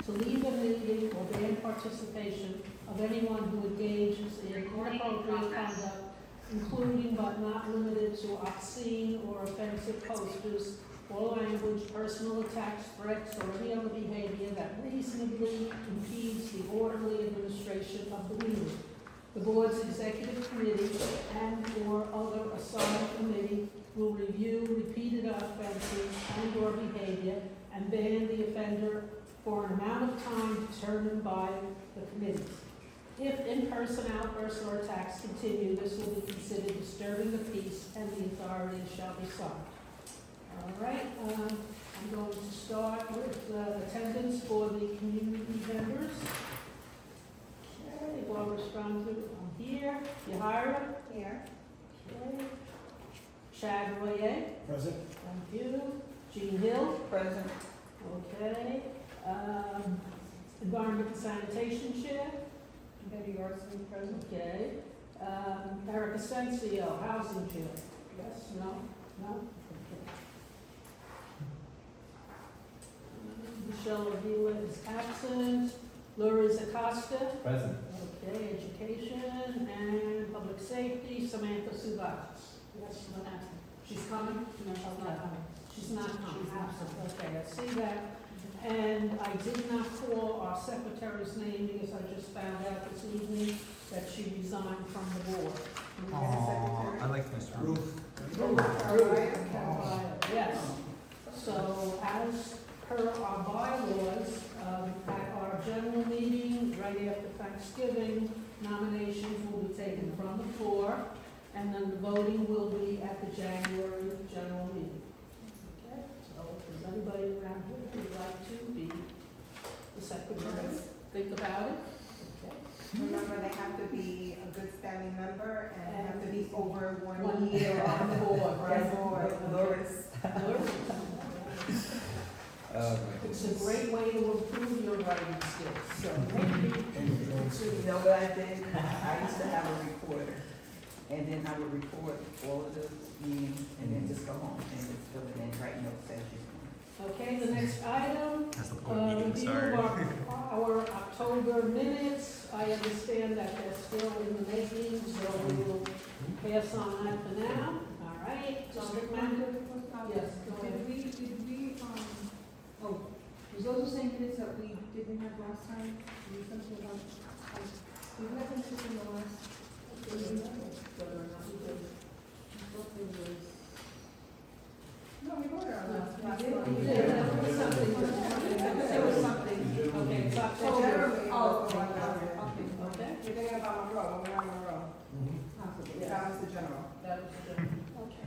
to leave a meeting or ban participation of anyone who engages in inappropriate conduct, including but not limited to obscene or offensive posters or language, personal attacks, threats, or any other behavior that reasonably impedes the orderly administration of the meeting. The board's executive committee and/or other assigned committee will review repeated offenses and/or behavior and ban the offender for an amount of time determined by the committee. If in-person outbursts or attacks continue, this will be considered disturbing the peace and the authorities shall be sought. All right, I'm going to start with attendance for the community members. Okay, Barbara Strong, I'm here. Yahira? Here. Okay. Chad Royer? Present. Thank you. Jean Hill? Present. Okay. Environment and Sanitation Chair? Betty Orson, present. Okay. Eric Asensio, Housing Chair? Yes, no, no? Okay. Michelle Avila is absent. Lourdes Acosta? Present. Okay, Education and Public Safety, Samantha Subatis. Yes, no, absent. She's coming? No, she's not coming. She's not coming, absent. Okay, I see that. And I did not call our secretary's name because I just found out this evening that she resigned from the board. Can we get a secretary? I like Mr. Ruth. Yes. So as per our bylaws, at our general meeting, right after Thanksgiving, nominations will be taken from the floor, and then the voting will be at the January general meeting. Okay, so if there's anybody around here who would like to be the secretary, think about it. Okay. Remember, they have to be a good standing member and they have to be over 1 1 year on the board, right? Loris. It's a great way to improve your writing skills, so maybe. You know what I did? I used to have a recorder, and then I would record all of the meetings, and then just go home and just fill it in, write notes as you go. Okay, the next item, That's the board meeting, review sorry. of our October minutes. I understand that they're still in the making, so we will pass on that for now. All right, District Manager? Yes, go ahead. Was those the same minutes that we didn't have last time? We had them in the last. Whether or not we did. No, we voted on last. We did, there was something, there was something, okay, it's October. Oh, Okay. You're thinking about Monroe, when we're on Monroe. Yes. That was the general. That was the, okay.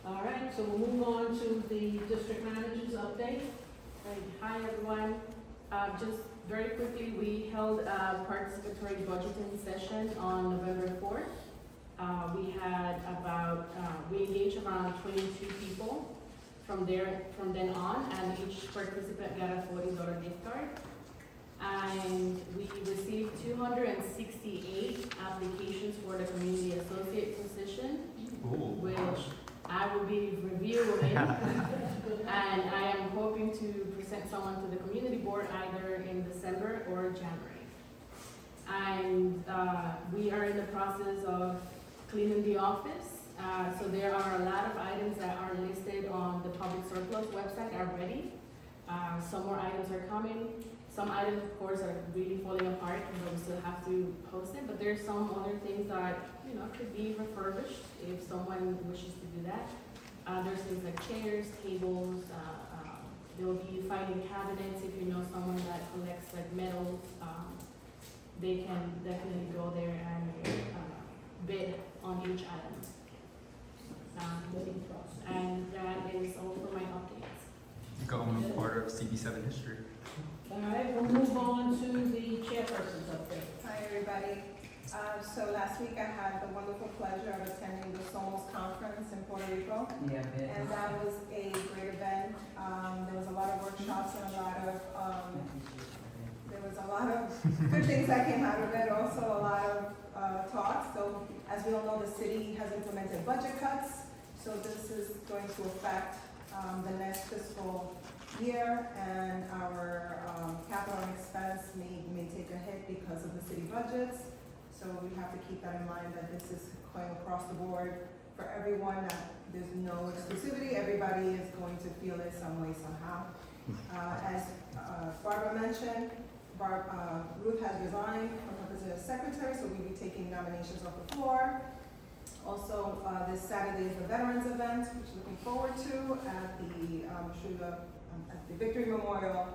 All right, so we'll move on to the district manager's update. Right. Hi, everyone. Just very quickly, we held a participatory budgeting session on November 4th. We had we engaged around 22 people from then on, and each participant got a $40 gift card. And we received 268 applications for the community associate position, which I will be reviewing, and I am hoping to present someone to the community board either in December or January. And we are in the process of cleaning the office, so there are a lot of items that are listed on the public surplus website already. Some more items are coming. Some items, of course, are really falling apart, but we still have to post it. But there's some other things that, could be refurbished if someone wishes to do that. There's things like chairs, tables, there will be filing cabinets. If you know someone that collects like metals, they can definitely go there and bid on each item. And that is all for my updates. Going a part of CB7 history. All right, we'll move on to the chairperson's update. Hi, everybody. So last week I had the wonderful pleasure of attending the Somos Conference in Puerto Rico. Yeah, man. And that was a great event. There was a lot of workshops and there was a lot of good things that came out of it, also a lot of talks. So as we all know, the city has implemented budget cuts. So this is going to affect the next fiscal year, and our capital city budgets. So we have to keep that in mind, that this is going across the board for everyone, that there's no exclusivity, everybody is going to feel it some way, somehow. As Barbara mentioned, Ruth has resigned from her position as secretary, so we'll be taking nominations off the floor. Also, this Saturday is the Veterans Event, which we're looking forward to at the Victory Memorial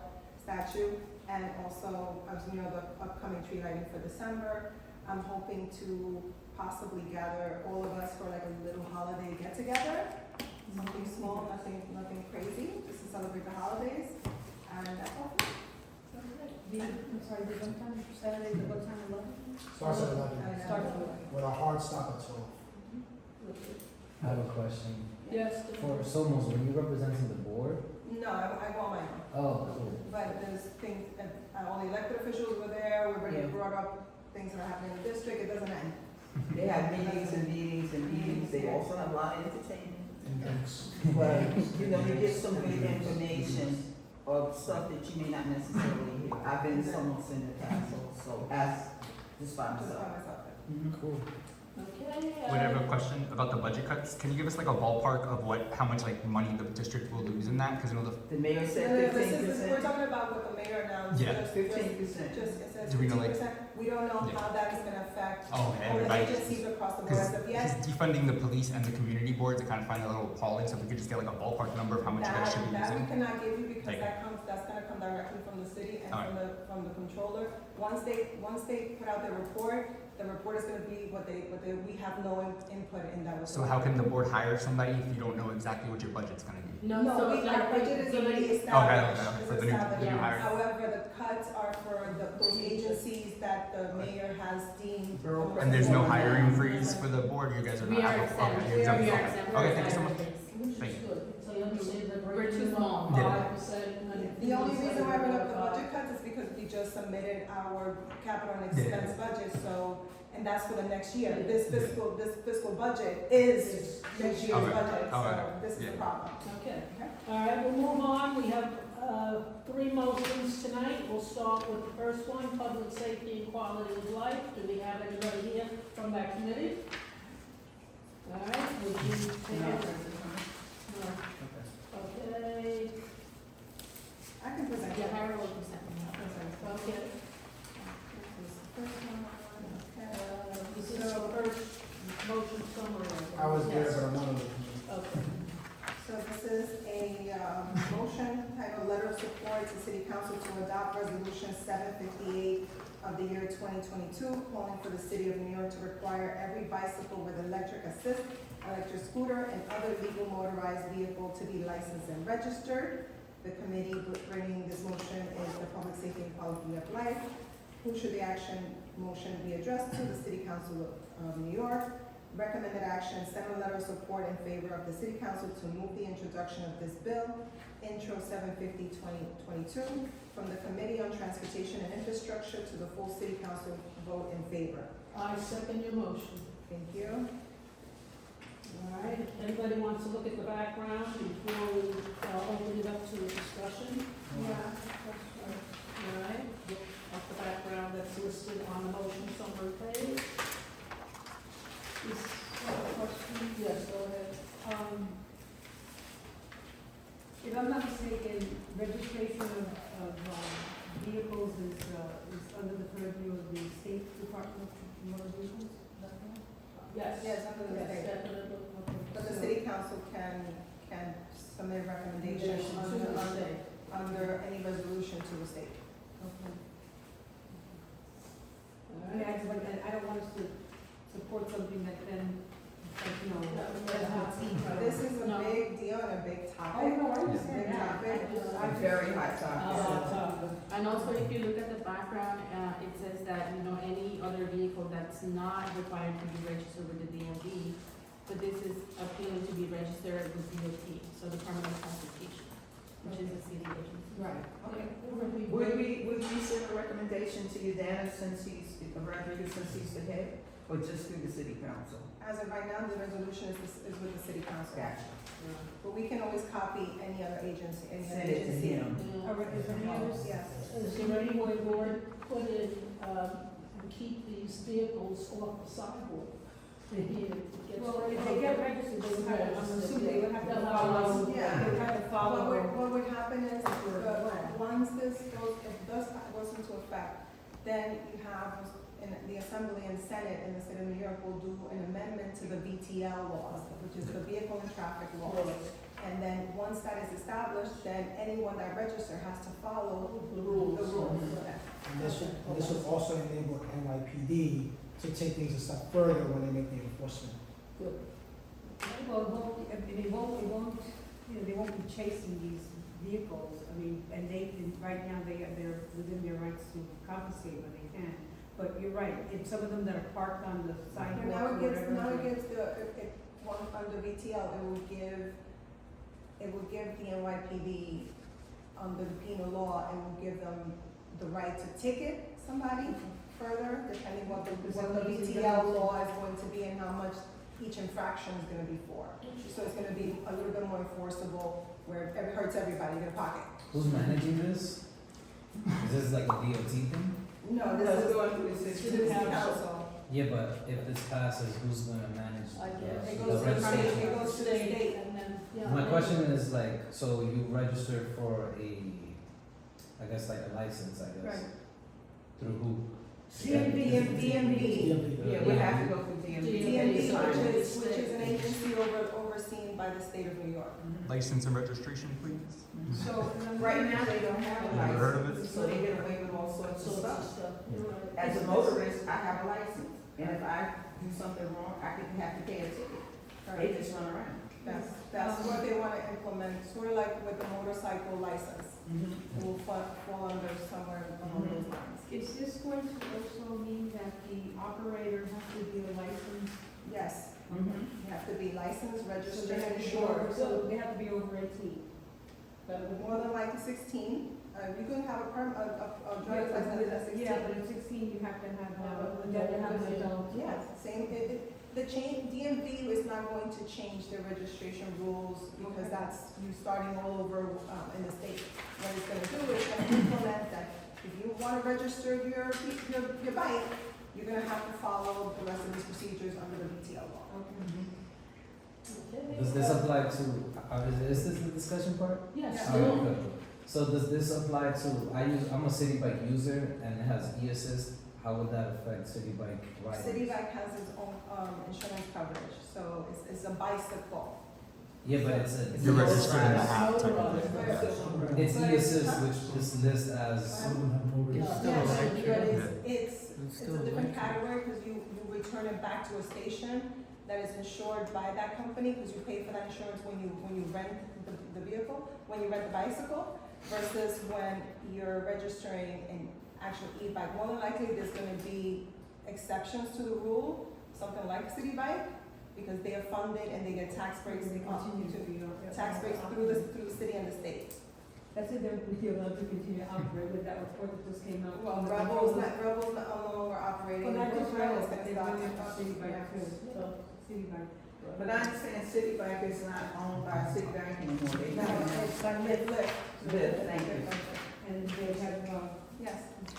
statue, and also, as we know, the upcoming tree lighting for December. I'm hoping to possibly gather all of us for like a little holiday get-together, something small, nothing crazy, just to celebrate the holidays, and that's all. I'm sorry, the what time, Saturday, the what time, 11? Starts at 11, Starts at 11. with a hard stop at 12. I have a question. Yes. For Somos, were you representing the board? No, I go on my own. Oh, cool. But there's things, all the elected officials were there, we already Yeah. brought up things that are happening in the district, it doesn't end. They have meetings and meetings and meetings, they also have a lot of entertainment. And drinks. But, you know, you get some good information of stuff that you may not necessarily hear. I've been someone in the past, so ask just by Just by myself. myself. Cool. Okay. Wait, I have a question about the budget cuts. Can you give us like a ballpark of how much like money the district will lose in that? Because you know The mayor No, said no, this 15%. we're talking about what the mayor announced. Yeah. Just- 15%. It says Do we know, like- 15%. We don't know Yeah. how that is gonna affect oh, all the everybody. agencies across the board as of yet. Because defunding the police and the community boards, I kind of find that a little appalling. So if we could just get like a ballpark number of how much you guys should be That we using. cannot give you because Thank you. that's gonna come directly from the city and Alright. from the controller. Once they put out their report, the report is gonna be we have no input in that report. So how can the board hire somebody if you don't know exactly what your budget's gonna be? No, No, so our like, budget is the- already Okay, established. okay, It's for the new established. hire. However, the cuts are for those agencies that the mayor has deemed. the most And there's no important. hiring freeze for the board? You guys are We not? are okay, exempt, you're we are exempt. exempt. Okay, thank you so much. Which Thank is you. good. So you understand that We're too small. Yeah. 5%. and then The only reason why I bring up the 5. budget cuts is because we just submitted our capital and expense budget, so, and that's for the next year. This fiscal budget is next year's Okay. budget, so Okay. this is the Yeah. problem. Okay, all right, we'll move on. We have 3 motions tonight. We'll start with the first one, public safety and quality of life. Do we have anybody here from that committee? All right, would you take it? No. Okay, I can present Yeah, it. Howard will present me. okay. First one, This is our first motion summary. I was there, Yes. but I'm not on the committee. Okay. So this is a motion titled Letter of Support to City Council to adopt Resolution 758 of the year 2022, calling for the City of New York to require every bicycle with electric assist, electric scooter, and other legal motorized vehicle to be licensed and registered. The committee bringing this motion is the Public Safety and Quality of Life. Who should the motion be addressed to? The City Council of New York. Recommended action, send a letter of support in favor of the City Council to move the introduction of this bill, Intro 750-2022, from the Committee on Transportation and Infrastructure to the full City Council vote in favor. I second your motion. Thank you. All right, if anybody wants to look at the background before we open it up to a discussion? Yeah. All right, look at the background that's listed on the motion summary page. Yes, go ahead. If I'm not mistaken, registration of vehicles is under the purview of the State Department of Motor Vehicles, is that correct? Yes. Yes, under the Yes, state. definitely. But the City Council can submit recommendations under any resolution to the state. Okay. All I mean, right. I don't want us to support something that then, like, you know, That's not- This is a No. big deal and a big topic. Oh, no, I Big understand that. topic. A very hot topic. And also, if you look at the background, it says that, you know, any other vehicle that's not required to be registered with the DMV, but this is appealing to be registered with DOT, so Department of Transportation, which is a city agency. Right, okay. Would we send a recommendation to Udana since he's the head, or just through the City Council? As of right now, the resolution is with the City Council. Gotcha. But we can always copy any other agency, any other Send it to agency. him. Is there any others? Yes. Is there any way board put in, keep these vehicles off the sidewalk. Maybe it gets. Well, if they get registered, they would have, I'm assuming they would have to They'll follow, follow- Yeah. they would have to follow. What would happen is, once this goes, goes into effect, then you have, in the Assembly and Senate in the state of New York will do an amendment to the VTL laws, which is the Vehicle and Traffic Laws. And then, once that is established, then anyone that registers has to follow The rules. the rules. And this would also enable NYPD to take things a step further when they make the enforcement. Good. Well, it won't, you know, they won't be chasing these vehicles, I mean, and right now, they're within their rights to confiscate when they can. But you're right, if some of them that are parked on the sidewalk And or now whatever. it gives one under VTL, it will give the NYPD, under the penal law, it will give them the right to ticket somebody further, depending what the VTL law is going to be and how much each infraction is gonna be for. So it's gonna be a little bit more enforceable, where it hurts everybody in their pocket. Who's managing this? Is this like a DOT thing? No, this is going through the city council. Yeah, but if this passes, who's gonna manage I guess. It the goes to the registration? it goes to the state. And then, yeah. My question is like, so you register for I guess like a license, I guess. Right. Through who? DMV. Yeah, we have to go through DMV. DMV, which is an agency overseen by the state of New York. License and registration, please. So, right now, they don't have a Never heard of license, it. so they get away with all sorts of Sorts of stuff. stuff. You're right. As a motorist, I have a license, and if I do something wrong, I could have to pay a ticket. They just run around. That's what they wanna implement, sort of like with the motorcycle license. It will fall under somewhere along those lines. Is this going to also mean that the operator has to be a licensed? Yes, Mm-hmm. you have to be licensed, So registered, they have and to be insured. so they have to be over 18. More than likely 16, you can have a driver's Yeah, license at 16. Yeah, but at 16, you have to have, an adult. Yes, same, DMV is not going to change the registration rules because that's you starting all over in the state. What it's gonna do is gonna implement that if you wanna register your bike, you're gonna have to follow the rest of these procedures under the VTL law. Okay. Does this apply to, is this the discussion part? Yes. Yeah. Alright, good. So does this apply to, I'm a city bike user and it has e-assist, how would that affect city bike riders? City Bike has its own insurance coverage, so it's a bicycle. Yeah, but it's a. You're registered in the Motorized. app type of Motorized. thing. It's e-assist, which is listed as, Some of them have no Yeah. reason. Yes, Right. but it's a different category because you return it back to a station that is insured by that company because you pay for that insurance when you rent the vehicle, when you rent the bicycle versus when you're registering an actual e-bike. More than likely, there's gonna be exceptions to the rule, something like City Bike, because they are funded and they get tax breaks, they continue to tax breaks through the city and the state. That's if they're allowed to continue to operate with that report that just came out. Well, Rebels no longer operating. Well, not just Rebels Rebels, but they gonna bring stop. it to City Bike too, Yeah. so, City Bike. But I understand City Bike is not owned by City Bank anymore, they No, it's like Lyft. Lyft, thank you. And they have, Yes.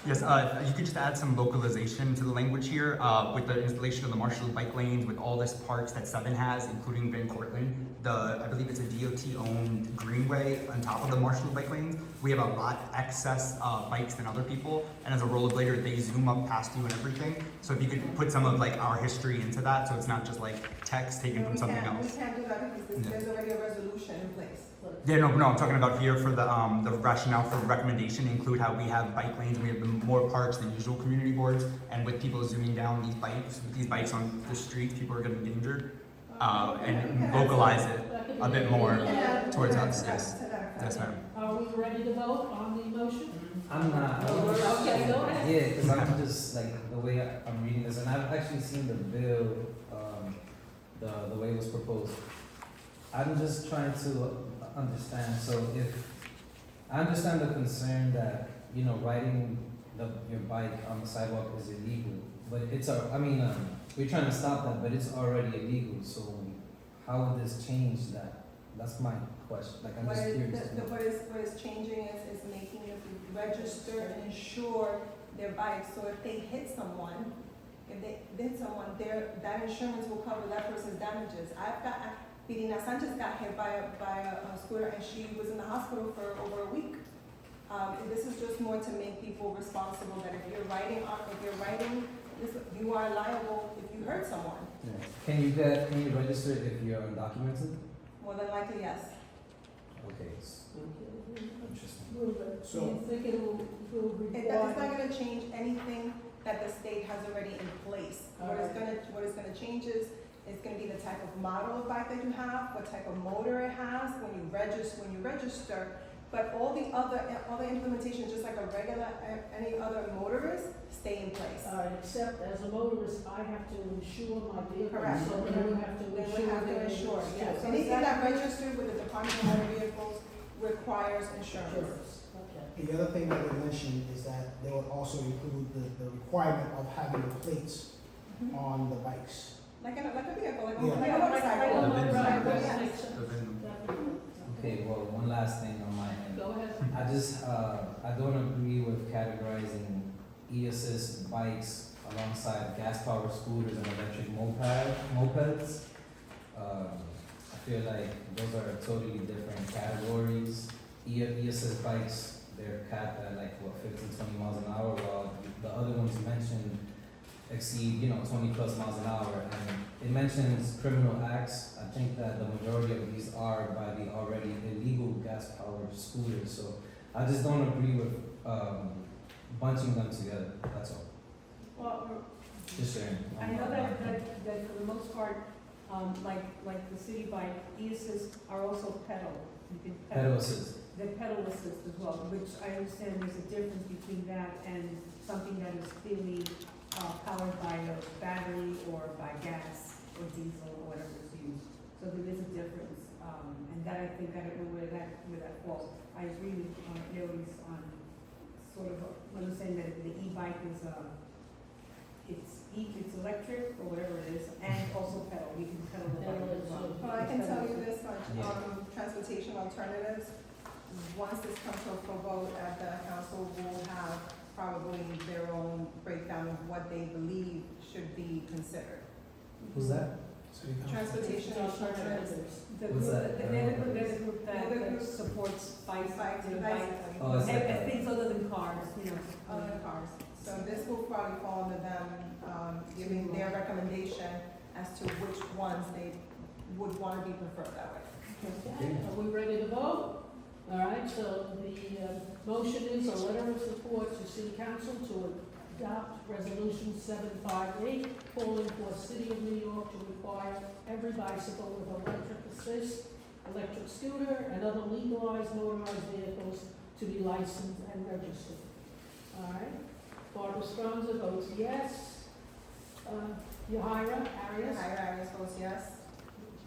Yes, you could just add some localization to the language here, with the installation of the marshal bike lanes, with all this parks that Seven has, including Van Cortlandt. I believe it's a DOT-owned greenway on top of the marshal bike lanes. We have a lot excess bikes than other people, and as a rollerblader, they zoom up past you and everything. So if you could put some of like our history into that, so it's not just like text taken No, from we something can't- else. We can't do that because Yeah. there's already a resolution in place. Yeah, no, I'm talking about here for the rationale for the recommendation, include how we have bike lanes, we have more parks than usual community boards, and with people zooming down these bikes on the streets, people are getting endangered, and localize it a bit more towards us, yes. Yes, ma'am. Are we ready to vote on the motion? I'm not. Okay, go ahead. Yeah, because I'm just like, the way I'm reading this, and I've actually seen the bill, the way it was proposed. I'm just trying to understand, so if, I understand the concern that, you know, riding your bike on the sidewalk is illegal, but we're trying to stop that, but it's already illegal, so how would this change that? That's my question, like, I'm just curious. to know. What is changing is making it registered and insured their bikes, so if they hit someone, that insurance will cover that person's damages. Pirina Sanchez got hit by a scooter and she was in the hospital for over a week. This is just more to make people responsible that if you're riding, you are liable if you hurt someone. Can you register if you're undocumented? More than likely, yes. Okay, interesting. So you think it will It's require? not gonna change anything that the state has already in place. What it's gonna change is, it's gonna be the type of model of bike that you have, what type of motor it has, when you register. But all the other implementations, just like a regular, any other motorist, stay in place. Except as a motorist, I have to insure my vehicle. Correct. So they would have to They insure. would have to their- insure, yes. So Anything that registered with the Department of Motor Vehicles requires insurance. Insurance, okay. The other thing that they mentioned is that they would also include the requirement of having the plates Mhm. on the bikes. Like a vehicle, like a Yeah. Yeah, motorcycle. The VIN right, number. that makes sense. The VIN number. Definitely. Okay, well, one last thing on my end. Go ahead. I don't agree with categorizing e-assist bikes alongside gas-powered scooters and electric mopeds. I feel like those are totally different categories. E-assist bikes, they're capped at like, 15, 20 miles an hour, while the other ones you mentioned exceed, 20 plus miles an hour. And it mentions criminal acts. I think that the majority of these are by the already illegal gas-powered scooters. So I just don't agree with bunching them together. That's all. Well, Just sharing. I know that for the most part, like the city bike, e-assist are also pedal. You can Pedal assist. The pedal assist as well, which I understand there's a difference between that and something that is clearly powered by a battery or by gas or diesel or whatever is used. So there is a difference, and that I think, I don't know where that falls. I agree with Leo's on sort of, when I'm saying that the e-bike is, it's electric or whatever it is, and also pedal, we can pedal the bike as well. Well, I can tell you this much, Yeah. transportation alternatives, once this comes to a full vote at the council, will have probably their own breakdown of what they believe should be considered. Who's that? City Council. Transportation alternatives. What's that? They're the group The other that group- supports bikes, Bikes, you know, bicycling. Oh, it's like and that. things other than cars, you know. Other cars. So this will probably fall under them, giving their recommendation as to which ones they would want to be preferred that way. Okay, are we ready to vote? All right, so the motion is a letter of support to City Council to adopt Resolution 758, calling for City of New York to require every bicycle with electric assist, electric scooter, and other legalized motorized vehicles to be licensed and registered. All right, Barbara Stroza votes yes. Yahira Arias? Arias votes yes.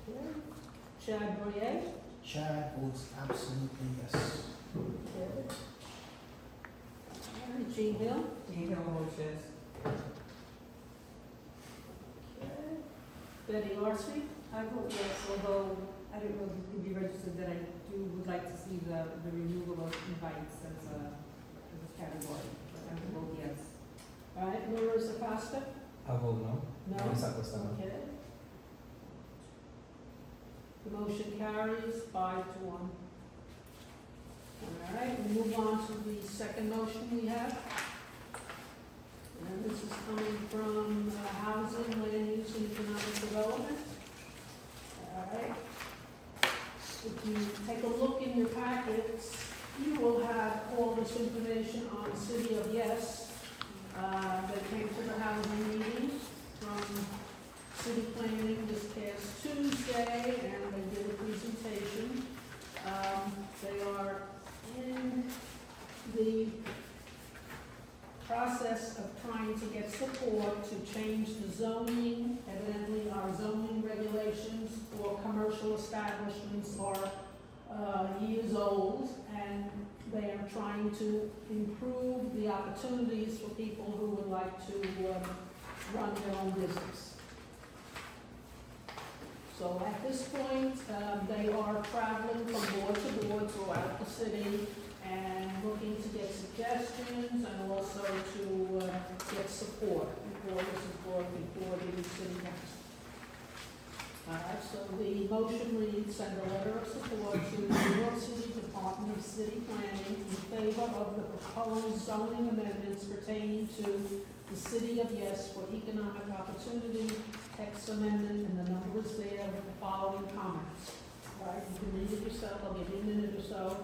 Okay. Chad Boyer? Chad votes absolutely yes. Okay. All right, Jean Hill? Jean Hill votes yes. Okay. Betty Larson? I vote yes, although I don't know if it can be registered, that I would like to see the removal of e-bikes as a category, but I would vote yes. All right, Laura Acosta? I vote no. No? Luis Acosta, no. Okay. The motion carries 5-1. All right, we move on to the second motion we have. And this is coming from Housing, Land Use, and Economic Development. All right. If you take a look in your packets, you will have all this information on the City of Yes. That came to the housing meeting from city planning this past Tuesday, and they did a presentation. They are in the process of trying to get support to change the zoning. Evidently, our zoning regulations for commercial establishments are years old, and they are trying to improve the opportunities for people who would like to run their own business. So at this point, they are traveling from board to board throughout the city and looking to get suggestions and also to get support before this is brought before the city council. So the motion reads, send a letter of support to the New York City Department of City Planning in favor of the proposed zoning amendments pertaining to the City of Yes for Economic Opportunity, text amendment, and the number is there with the following comments. All right, you can read it yourself, I'll give you a minute or so.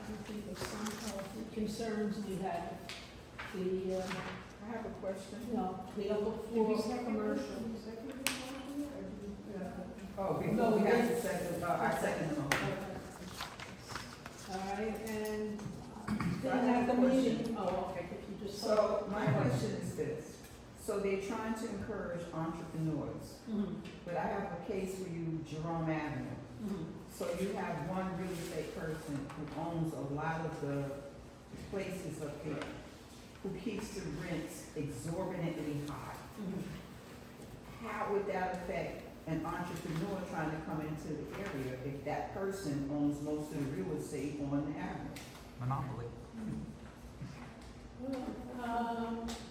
I think of some of the concerns we had. The, I have a question. the upper floor commercial. Oh, before No, we we have didn't. to second, I second the motion. All right, and I then have at a the question. meeting, oh, okay, if you just. So my question is this, so they're trying to encourage entrepreneurs, Mhm, but I have a case for you, Jerome Avenue. mhm. So you have one real estate person who owns a lot of the places up there, who keeps the rents exorbitantly high. How would that affect an entrepreneur trying to come into the area if that person owns most of the real estate on the avenue? Monopoly.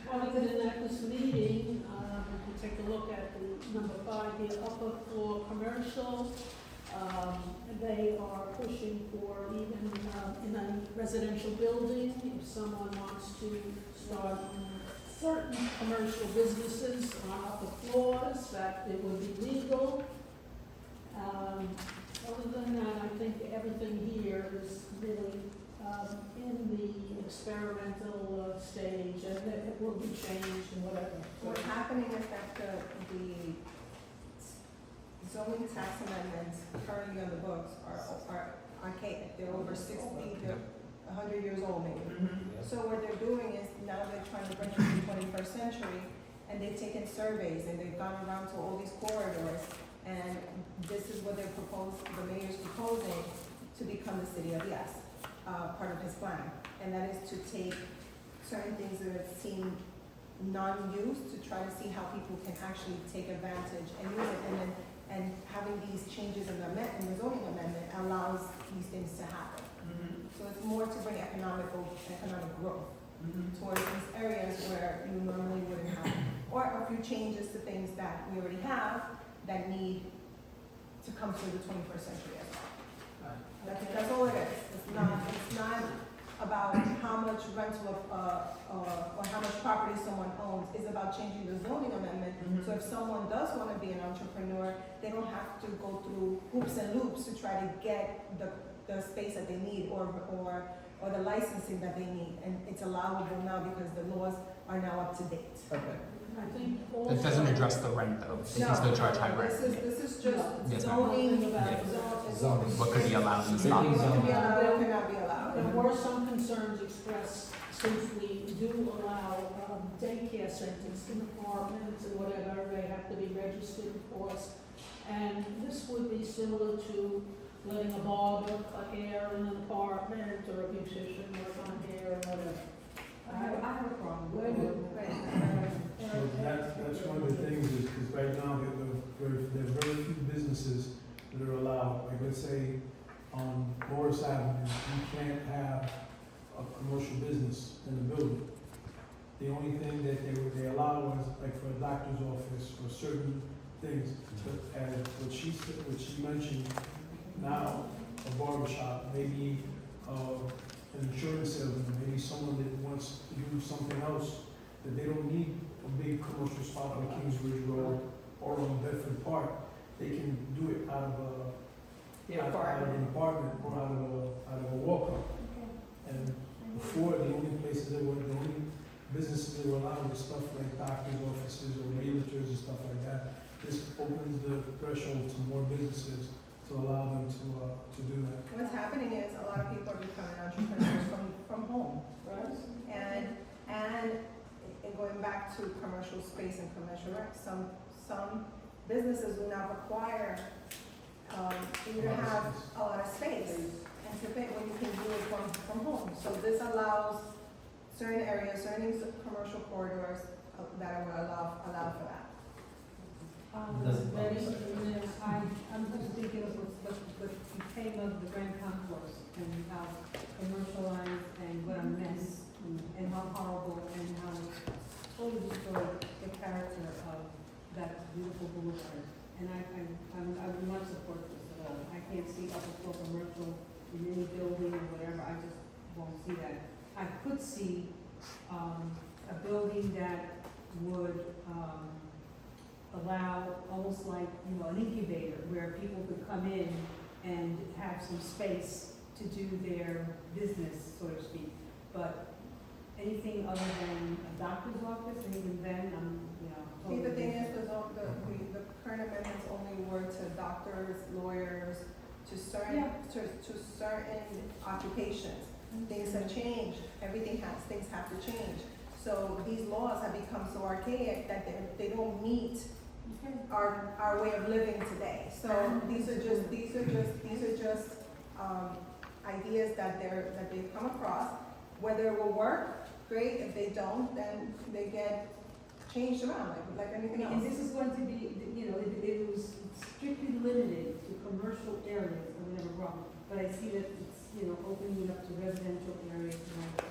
Other than that, this meeting, if you take a look at the number 5, the upper floor commercial, they are pushing for even in a residential building, if someone wants to start certain commercial businesses on upper floors, that it would be legal. Other than that, I think everything here is really in the experimental stage, and that it will be changed and whatever. What's happening is that the zoning tax amendments currently on the books are archaic. They're over 60, they're 100 years old maybe. So what they're doing is now they're trying to bring it to the 21st century, and they've taken surveys and they've gone around to all these corridors, and this is what they're the mayor's proposing to become the city of yes, part of his plan. And that is to take certain things that seem non-used to try to see how people can actually take advantage and use it, and having these changes in the zoning amendment allows these things to happen. So it's more to bring economic growth towards these areas where you normally wouldn't have, or a few changes to things that we already have that need to come through the 21st century as well. That's all it is. It's not about how much rental or how much property someone owns. It's about changing the zoning amendment. So if someone does want to be an entrepreneur, they don't have to go through hoops and loops to try to get the space that they need or the licensing that they need. And it's allowable now because the laws are now up to date. Okay. I think also. It doesn't address the rent though. They can still charge high rent. This is just Yes, ma'am. zoning. Yeah. Zoning. What could be allowed in the What stock? can be allowed, what cannot be allowed. There were some concerns expressed since we do allow daycare centers in apartments and whatever, they have to be registered, of course. And this would be similar to letting a barber cut hair in an apartment or a beautician work on hair or whatever. I have a problem. So that's one of the things is, because right now, there are very few businesses that are allowed. Like, let's say, on Morris Avenue, you can't have a commercial business in the building. The only thing that they allow is, like, for a doctor's office, or certain things. But as what she mentioned, now, a barber shop, maybe, an insurance salesman, maybe someone that wants to do something else, that they don't need a big commercial spot like Kingsbridge Road or on Bedford Park. They can do it out of an apartment or out of a walk-up. And before, the only businesses that were allowed was stuff like doctors' offices or realtors and stuff like that. This opens the threshold to more businesses to allow them to do that. What's happening is a lot of people are becoming entrepreneurs from home. Right? And going back to commercial space and commercial rec, some businesses do not require, you to have a lot of space. And to think when you can do it from home. So this allows certain areas, certain commercial corridors that will allow for that. Doesn't Betty, bother. I'm just thinking of what became of the Grand Concourse and how commercialized and what a mess and how horrible and how totally destroyed the character of that beautiful boulevard. And I would not support this at all. I can't see upper floor commercial in any building or whatever, I just won't see that. I could see, a building that would, allow almost like, you know, an incubator where people could come in and have some space to do their business, so to speak. But anything other than a doctor's office, and even then, I'm, you know, See, totally. the thing is, the current amendments only were to doctors, lawyers, to certain, to certain occupations. Things have changed, things have to change. So these laws have become so archaic that they don't meet our way of living today. So these are just ideas that they've come across. Whether it will work, great. If they don't, then they get changed around like anything else. And this is going to be, you know, it was strictly limited to commercial areas, or whatever, wrong. But I see that it's, you know, opening it up to residential areas and all that.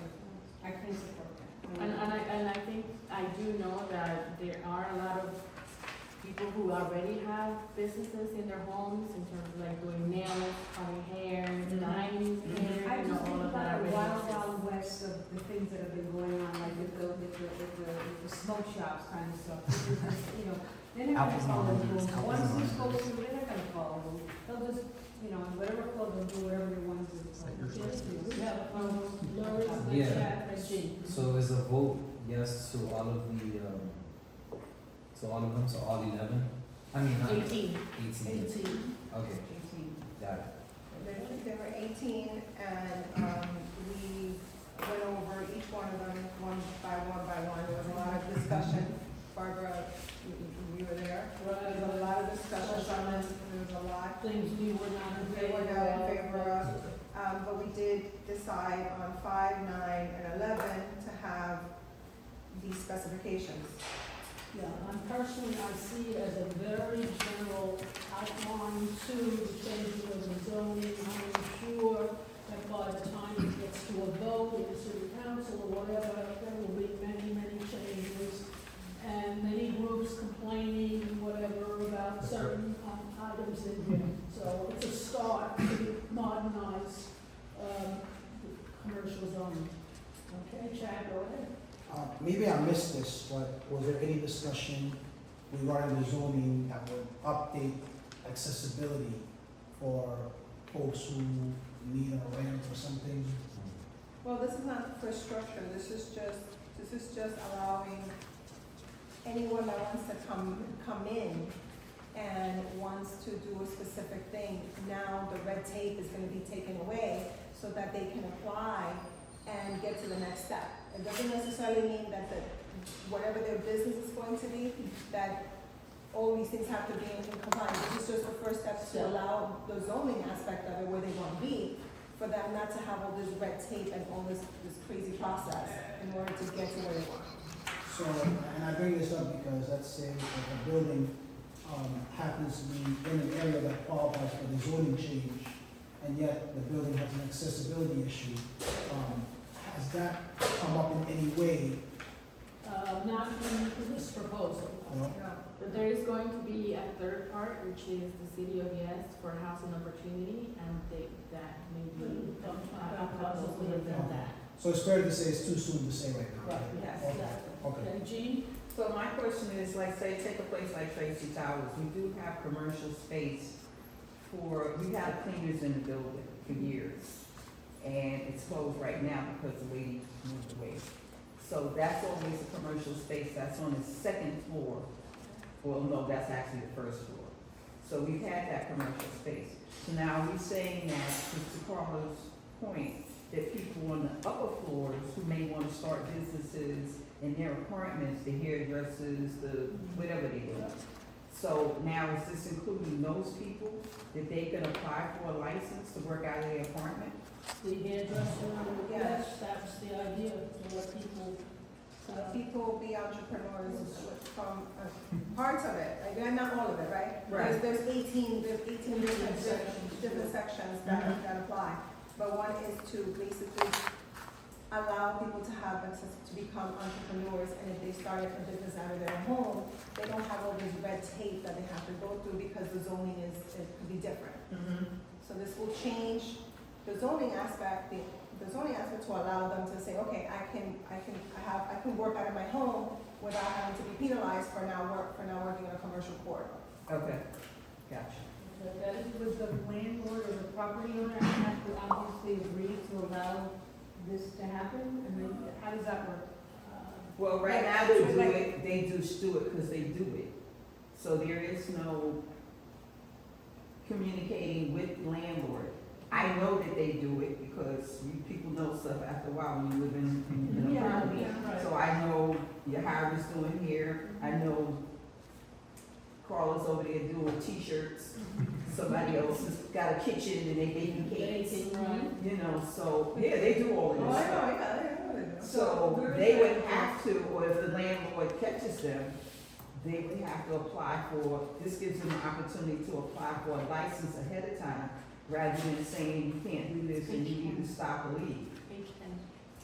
I can support that. And I think, I do know that there are a lot of people who already have businesses in their homes in terms of like doing nails, cutting hair, dyeing hair, I you know, just all think of that about a already wild, exists. wild west of the things that have been going on, like with the smoke shops kind of stuff. It's just, you know, they're not Apples gonna follow and the rules. oranges, Once apples and this goes oranges. through, they're not gonna follow them. They'll just, you know, whatever club they'll do, whatever they want to do. that your Yes, we have, Lori, Yeah. Chad, and Jean. So is a vote yes to all of the, to all of them, so all 11? I mean, not 18. 18. 18. Okay, got it. There were 18, and we went over each one of them one by one. There was a lot of discussion. Barbara, you were there. There was a lot of discussion on this. There was a lot. Things we were not in They favor were of. not in favor of. But we did decide on 5, 9, and 11 to have these specifications. Yeah, and personally, I see it as a very general outline to the changes of the zoning. I'm sure that by the time it gets to a vote in the city council or whatever, there will be many, many changes. And many groups complaining, whatever, about certain items in here. So it's a start to modernize, commercial zoning. Okay, Chad, go ahead. Maybe I missed this, but was there any discussion regarding the zoning that would update accessibility for folks who need a ramp or something? Well, this is not for structure. This is just allowing anyone that wants to come in and wants to do a specific thing. Now the red tape is going to be taken away so that they can apply and get to the next step. It doesn't necessarily mean that whatever their business is going to be, that all these things have to be in compliance. This is just the first step to allow the zoning aspect of it where they want to be, for them not to have all this red tape and all this crazy process in order to get to where they want. So, and I bring this up because let's say if a building happens to be in an area that qualifies for the zoning change, and yet the building has an accessibility issue, has that come up in any way? Not in this proposal. No? But there is going to be a third part, which is the city of Yes for housing opportunity, and that may be a possibility of that. So it's fair to say it's too soon to say right now? Right, Yes. Okay. exactly. Okay. Okay, Jean? So my question is, like, say, take a place like Tracy Towers, we do have commercial space we have cleaners in the building for years. And it's closed right now because the lady moved away. So that's always a commercial space, that's on the second floor. Well, no, that's actually the first floor. So we've had that commercial space. So now we're saying that, to Carla's point, that people on the upper floors who may want to start businesses in their apartments, the hairdressers, the whatever they do. So now is this including those people, that they can apply for a license to work out of their apartment? The hairdresser, yes, that's the idea, to let people, People be entrepreneurs from parts of it, again, not all of it, right? Right. There's 18 different sections that apply. But one is to basically allow people to have access to become entrepreneurs, and if they started a business out of their home, they don't have all this red tape that they have to go through because the zoning it could be different. So this will change the zoning aspect, the zoning aspect to allow them to say, okay, I can work out of my home without having to be penalized for now working in a commercial corridor. Okay, gotcha. Would the landlord or the property owner have to obviously agree to allow this to happen? I mean, how does that work? Well, right now they just do it because they do it. So there is no communicating with landlord. I know that they do it because people know stuff after a while when you live in an apartment. right. So I know your Howard's doing here, I know Carla's over there doing t-shirts. Somebody else has got a kitchen and they baking cakes, right. you know, so, yeah, they do all of Oh, this I stuff. know, yeah, they do. So they would have to, or if the landlord catches them, they would have to apply for, this gives them an opportunity to apply for a license ahead of time, rather than saying you can't do this and you need to stop or leave.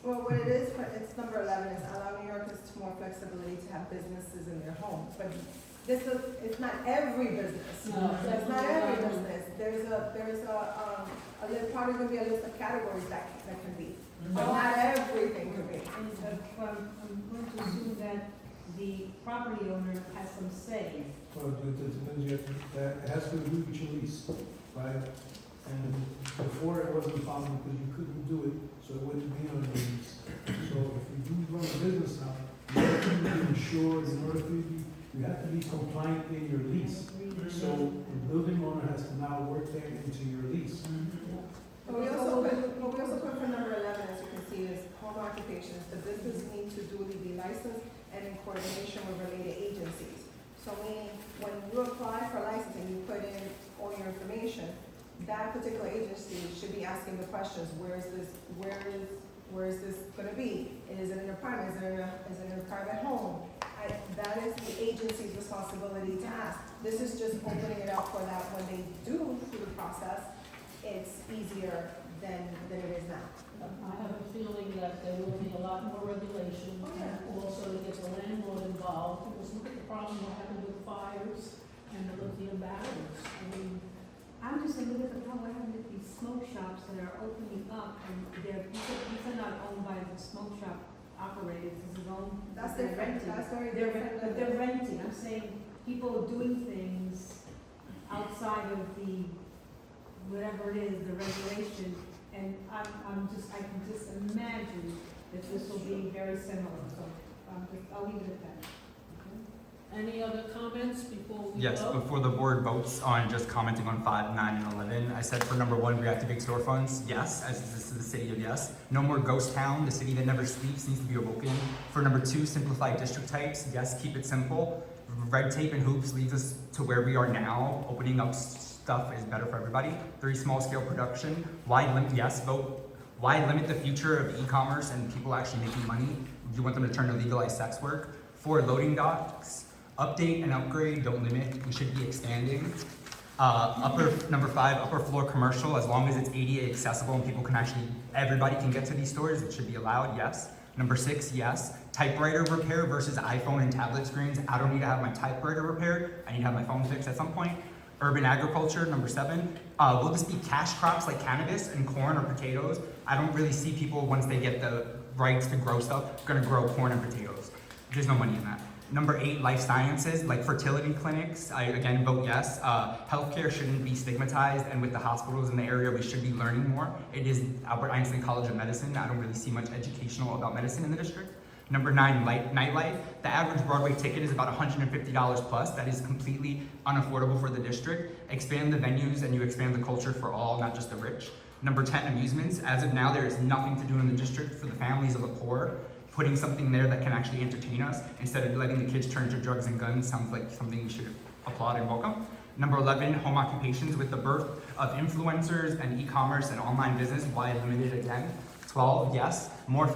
Well, what it is, it's number 11, is allow New Yorkers to more flexibility to have businesses in their homes. But this is, it's not every business. No, It's not every business. There's probably gonna be a list of categories that can be. But not everything can be. And I'm going to assume that the property owner has some say. Well, it depends, it has to do with your lease, right? And before it wasn't possible because you couldn't do it, so it wouldn't be on the lease. So if you do run a business now, you have to be insured, in order to be, you have to be compliant in your lease. So the building owner has to now work that into your lease. But we also put for number 11, as you can see, is home occupations. The business needs to duly be licensed and in coordination with related agencies. So meaning, when you apply for licensing, you put in all your information, that particular agency should be asking the questions, where is this gonna be? Is it an apartment, is it in a private home? That is the agency's responsibility to ask. This is just opening it up for that when they do through the process, it's easier than it is now. I have a feeling that there will be a lot more regulation, and also to get the landlord involved, because look at the problem we're having with fires and the lithium batteries. I mean, I'm just saying, look at the problem, what happened with these smoke shops that are opening up, and these are not owned by the smoke shop operators, this is owned. That's they're different, renting. that's very They're, different. but they're renting, I'm saying, people doing things outside of the, whatever it is, the regulation, and I can just imagine that this will be very similar, so, I'll leave it at that. any other comments before we Yes, vote? before the board votes on just commenting on 5, 9, and 11, I said for number 1, reactivate storefronts, yes, as this is the city of yes. No more ghost town, the city that never sleeps needs to be awoken. For number 2, simplify district types, yes, keep it simple. Red tape and hoops leads us to where we are now. Opening up stuff is better for everybody. 3, small scale production, why limit, yes, vote. Why limit the future of e-commerce and people actually making money? Do you want them to turn to legalized sex work? 4, loading docks. Update and upgrade, don't limit, we should be expanding. Number 5, upper floor commercial, as long as it's ADA accessible and people can actually, everybody can get to these stores, it should be allowed, yes. Number 6, yes. Typewriter repair versus iPhone and tablet screens. I don't need to have my typewriter repaired, I need to have my phone fixed at some point. Urban agriculture, number 7. Will this be cash crops like cannabis and corn or potatoes? I don't really see people, once they get the rights to grow stuff, gonna grow corn and potatoes. There's no money in that. Number 8, life sciences, like fertility clinics. I again vote yes. Healthcare shouldn't be stigmatized, and with the hospitals in the area, we should be learning more. It is Albert Einstein College of Medicine. I don't really see much educational about medicine in the district. Number 9, nightlife. The average Broadway ticket is about $150 plus. That is completely unaffordable for the district. Expand the venues and you expand the culture for all, not just the rich. Number 10, amusements. As of now, there is nothing to do in the district for the families of the poor. putting something there that can actually entertain us instead of letting the kids turn to drugs and guns sounds like something we should applaud and welcome. Number 11, home occupations. With the birth of influencers and e-commerce and online business, why limited again? 12, yes.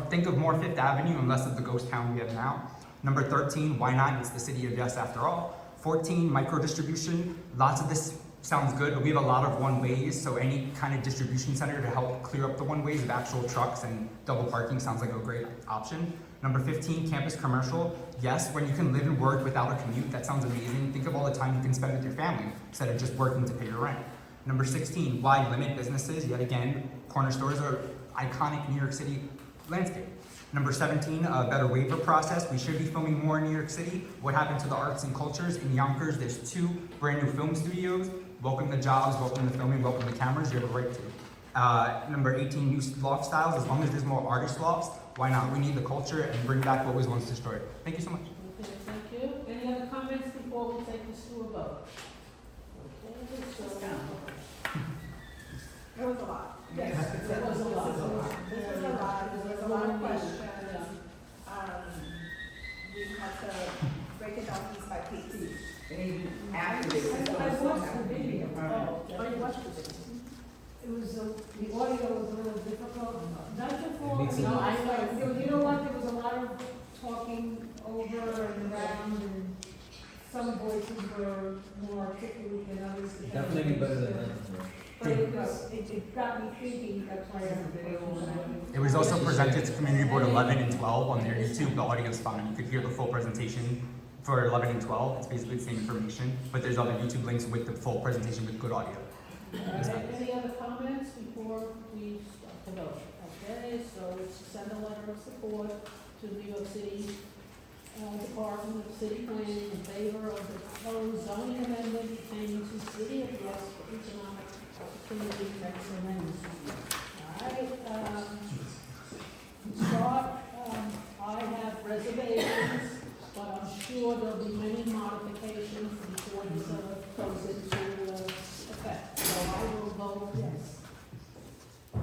Think of more Fifth Avenue and less of the ghost town we have now. Number 13, why not? It's the city of yes after all. 14, micro distribution. Lots of this sounds good, but we have a lot of one-ways, so any kind of distribution center to help clear up the one-ways of actual trucks and double parking sounds like a great option. Number 15, campus commercial. Yes, when you can live and work without a commute, that sounds amazing. Think of all the time you can spend with your family instead of just working to pay your rent. Number 16, why limit businesses? Yet again, corner stores are iconic New York City landscape. Number 17, a better waiver process. We should be filming more in New York City. What happened to the arts and cultures? In Yonkers, there's 2 brand new film studios. Welcome the jobs, welcome the filming, welcome the cameras, you have a right to. Number 18, new loft styles. As long as there's more artist lofts, why not? We need the culture and bring back what was once destroyed. Thank you so much. Okay, thank you. Any other comments before we take this to a vote? Okay, so. It was a lot. Yes, there was a lot. This is a lot, there was a lot of questions. Yeah. We had to break it down piece by piece. And even after this, it's I gonna watched the video. Oh, you watched the video? It was, the audio was a little difficult. Not your fault. Me too. No, I know. You know what, there was a lot of talking over and around, and some voices were more articulate than others. Definitely better than that. But it got me thinking, that's why I have a video on. It was also presented to Community Board 11 and 12 on their YouTube. The audio's fine. You could hear the full presentation for 11 and 12. It's basically the same information, but there's other YouTube links with the full presentation with good audio. Any other comments before we start the vote? Okay, so it's send a letter of support to New York City Department of City Planning in favor of the proposed zoning amendment pertaining to City of Yes for economic opportunity tax amendments. All right, to start, I have reservations, but I'm sure there'll be many modifications before this goes into effect. So I will vote yes. All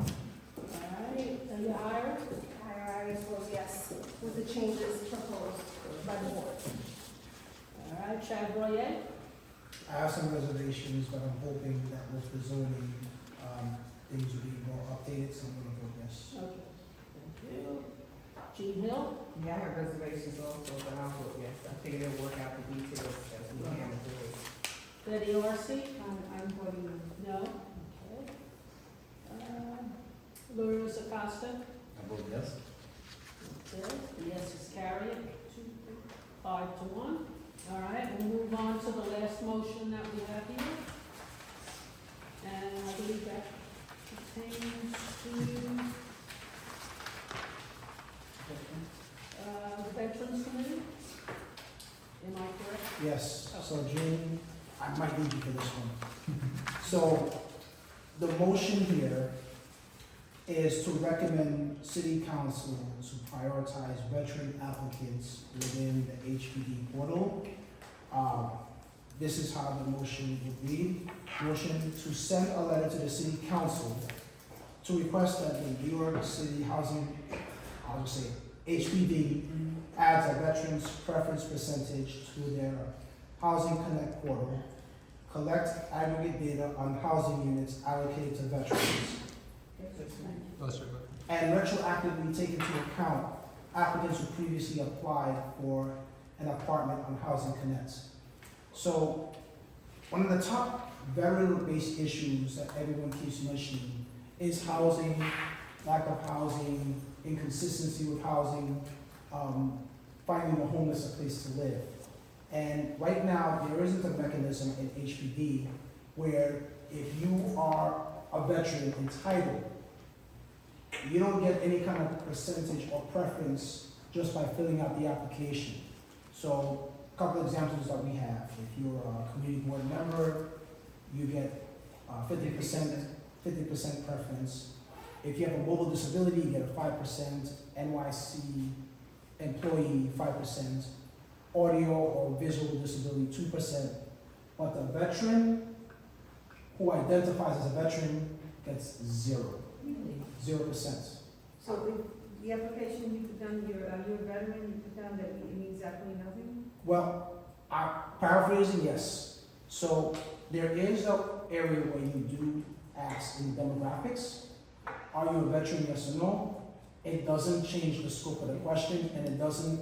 right, are you hired? I vote yes with the changes proposed by the board. All right, Chad Royer? I have some reservations, but I'm hoping that with the zoning, things will be more updated, so I'm gonna vote yes. Okay, thank you. Gene Hill? Yeah, I have reservations also, but I'll vote yes. I think it'll work out the details as we can do it. Betty Orsi? I'm voting no. No? Okay. Lourdes Acosta? I vote yes. Okay, the yes is carried, 5-1. All right, we'll move on to the last motion that we have here. And I believe that pertains to the Veterans Committee. Am I correct? Yes, so Jane, I might need you for this one. So, the motion here is to recommend city council to prioritize veteran applicants within the HPD portal. This is how the motion would read. Motion to send a letter to the city council to request that the New York City Housing, I'll just say HPD, adds a veterans preference percentage to their Housing Connect portal, collect aggregate data on housing units allocated to veterans, and retroactively take into account applicants who previously applied for an apartment on Housing Connect. So, one of the top veteran-based issues that everyone keeps mentioning is housing, lack of housing, inconsistency with housing, finding the homeless a place to live. And right now, there isn't a mechanism in HPD where if you are a veteran entitled, you don't get any kind of percentage or preference just by filling out the application. So, a couple of examples that we have. If you're a community board member, you get 50% preference. If you have a mobile disability, you get a 5%, NYC employee 5%, audio or visual disability 2%. But the veteran who identifies as a veteran gets 0%. So The application you put down, you're a veteran, you put down that it means exactly nothing? Well, paraphrasing, yes. So there is a area where you do ask in demographics, are you a veteran, yes or no? It doesn't change the scope of the question, and it doesn't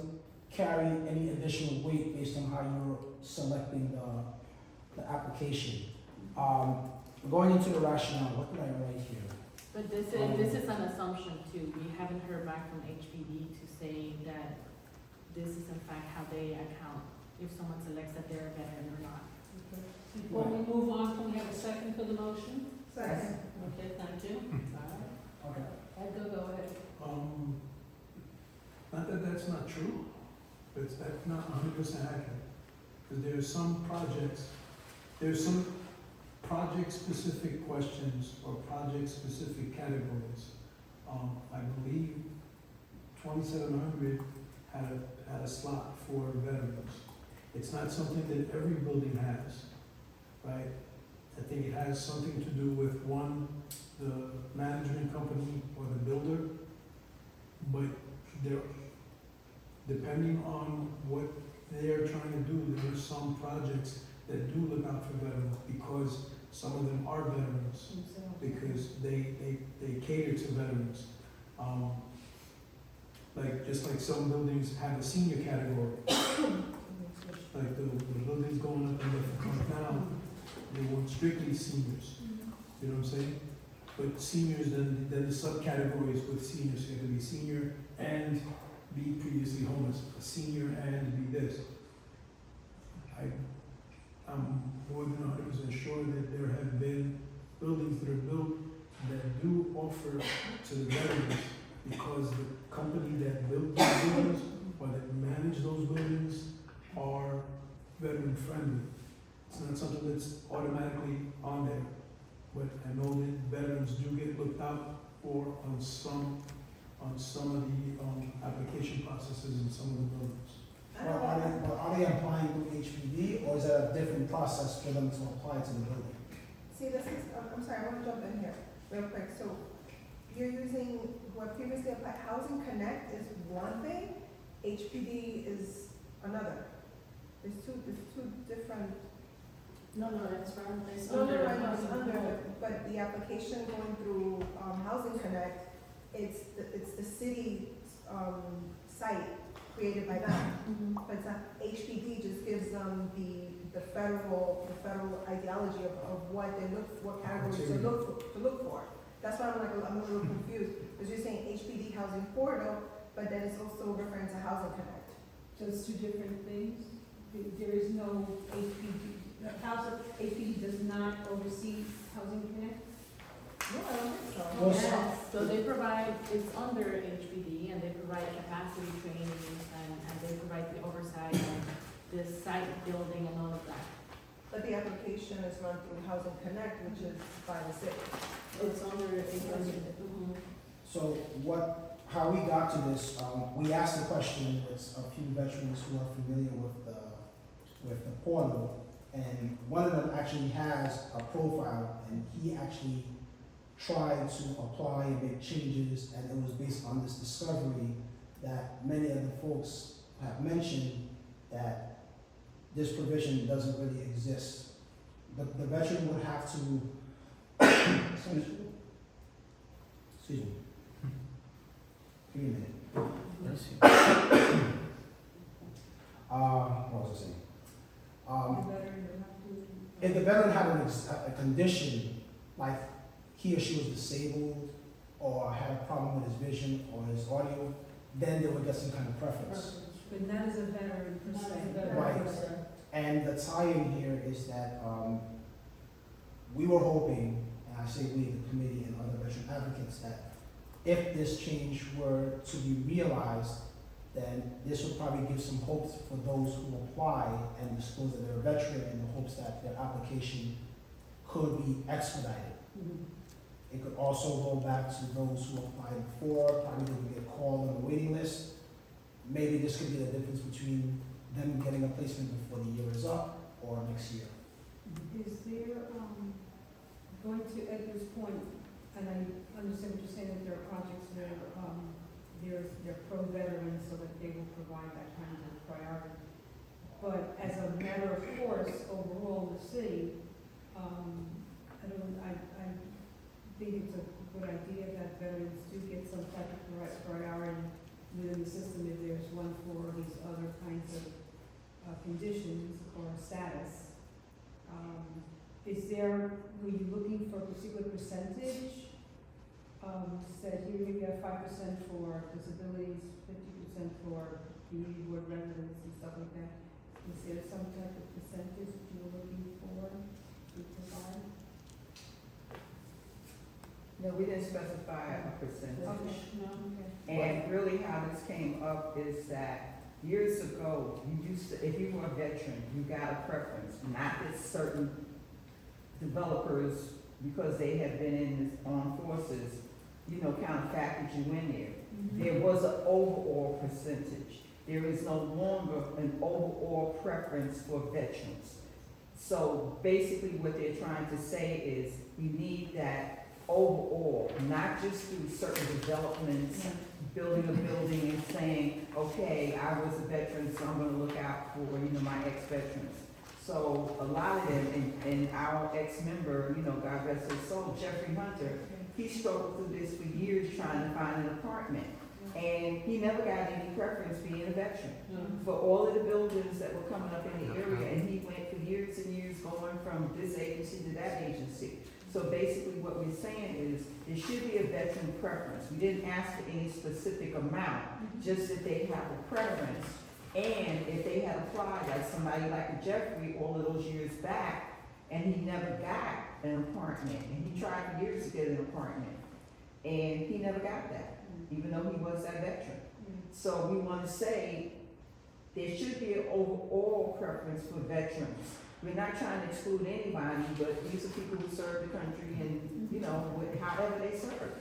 carry any additional weight based on how you're selecting the application. Going into the rationale, what did I write here? But this is an assumption too. We haven't heard back from HPD to say that this is in fact how they account if someone selects that they're a veteran or not. Before we move on, can we have a second for the motion? Second. Okay, thank you. All right. Okay. Edgar, go ahead. Not that that's not true, but that's not 100% accurate. Because there's some project-specific questions or project-specific categories. I believe 2700 had a slot for veterans. It's not something that every building has, right? I think it has something to do with the management company or the builder, but depending on what they're trying to do, there are some projects that do look out for veterans because some of them are veterans, because they cater to veterans. Just like some buildings have a senior category, like the buildings going up in the front now, they want strictly seniors. You know what I'm saying? But seniors, then the subcategories with seniors, you have to be senior and be previously homeless, a senior and be this. I'm more than 100% sure that there have been buildings that are built that do offer to the veterans because the company that built those buildings or that manage those buildings are veteran friendly. It's not something that's automatically on there, but I know that veterans do get looked out for on some of the application processes in some of the buildings. Well, are they applying to HPD, or is that a different process for them to apply to the building? See, this is, I'm sorry, I want to jump in here real quick. So you're using what previously applied, Housing Connect is one thing, HPD is another. There's two different. No, that's from, it's No, under. I know, it's under, but the application going through, Housing Connect, it's the city, site created by them. Mhm. But it's not, HPD just gives them the federal ideology of what they what categories to look for. That's why I'm a little confused, because you're saying HPD housing portal, but then it's also referring to Housing Connect. So it's two different things? There is no HPD, HPD does not oversee Housing Connect? No, I don't think so. Well, Yes, so they provide, it's under HPD, and they provide capacity trainings, and they provide the oversight of the site building and all of that. But the application is run through Housing Connect, which is by the city. It's under HPD. Mhm. So how we got to this, we asked the question, it's a few veterans who are familiar with the portal, and one of them actually has a profile, and he actually tried to apply and make changes, and it was based on this discovery that many of the folks have mentioned that this provision doesn't really exist. The veteran would have to, excuse me, give me a minute. What was I saying? The veteran would have to. If the veteran had a condition, like he or she was disabled, or had a problem with his vision or his audio, then they would get some kind of preference. But not as a veteran per Not as a se. veteran. Right. And the tie-in here is that we were hoping, and I say we, the committee and other veteran advocates, that if this change were to be realized, then this would probably give some hopes for those who apply and disclose that they're a veteran, in the hopes that their application could be expedited. Mhm. It could also go back to those who applied before, probably didn't get called on the waiting list. Maybe this could be the difference between them getting a placement before the year is up or next year. Is there, going to Edgar's point, and I understand what you're saying, that there are projects that are, they're pro-veteran, so that they will provide that kind of priority. But as a matter of course, overall in the city, I think it's a good idea that veterans do get some type of priority within the system if there's one for these other kinds of conditions or status. Were you looking for a particular percentage? Said here you have 5% for disabilities, 50% for community board residents and stuff like that. Is there some type of percentage that you were looking for to provide? No, we didn't specify a percentage. Okay. No. Okay. And really how this came up is that years ago, you used to, if you were a veteran, you got a preference, not that certain developers, because they had been in the armed forces, kind of factored you in there. There was an overall percentage. There is no longer an overall preference for veterans. So basically what they're trying to say is you need that overall, not just through certain developments, building a building and saying, okay, I was a veteran, so I'm gonna look out for, my ex-veterans. So a lot of them, and our ex-member, God rest his soul, Jeffrey Hunter, he struggled through this for years trying to find an apartment. And he never got any preference being a veteran for all of the buildings that were coming up in the area. And he went for years and years going from this agency to that agency. So basically what we're saying is there should be a veteran preference. We didn't ask for any specific amount, just that they have a preference. And if they had applied, like somebody like a Jeffrey all of those years back, and he never got an apartment, and he tried for years to get an apartment, and he never got that, even though he was that veteran. So we want to say there should be an overall preference for veterans. We're not trying to exclude anybody, but these are people who serve the country and, however they serve.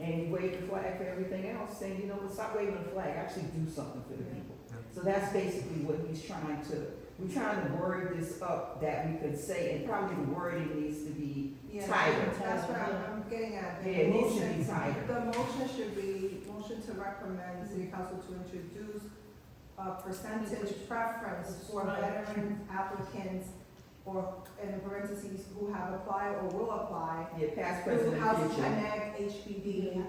And you wave the flag for everything else, saying, stop waving the flag, actually do something for the people. So that's basically what he's trying to, we're trying to word this up that we could say, and probably the wording needs to be tighter. That's what I'm getting at. Yeah, it needs to be tighter. The motion should be, motion to recommend the city council to introduce a percentage preference for veteran applicants, or in parentheses, who have applied or will apply, Yeah, past, through present, and Housing future. Connect, HPD,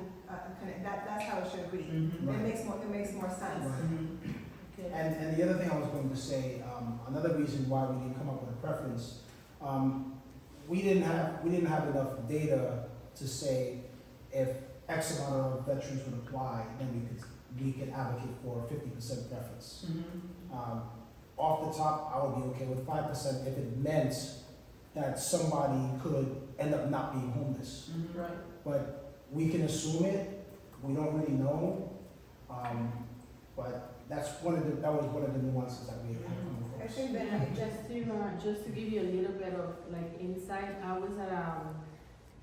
that's how it should read. Mhm. It makes more sense. Mhm. And the other thing I was going to say, another reason why we didn't come up with a preference, we didn't have enough data to say if X amount of veterans would apply, then we could advocate for 50% preference. Mhm. Off the top, I would be okay with 5% if it meant that somebody could end up not being homeless. Mhm. Right. But we can assume it, we don't really know, but that was one of the nuances that we had come I across. think Yeah, that, just to give you a little bit of insight, I was at a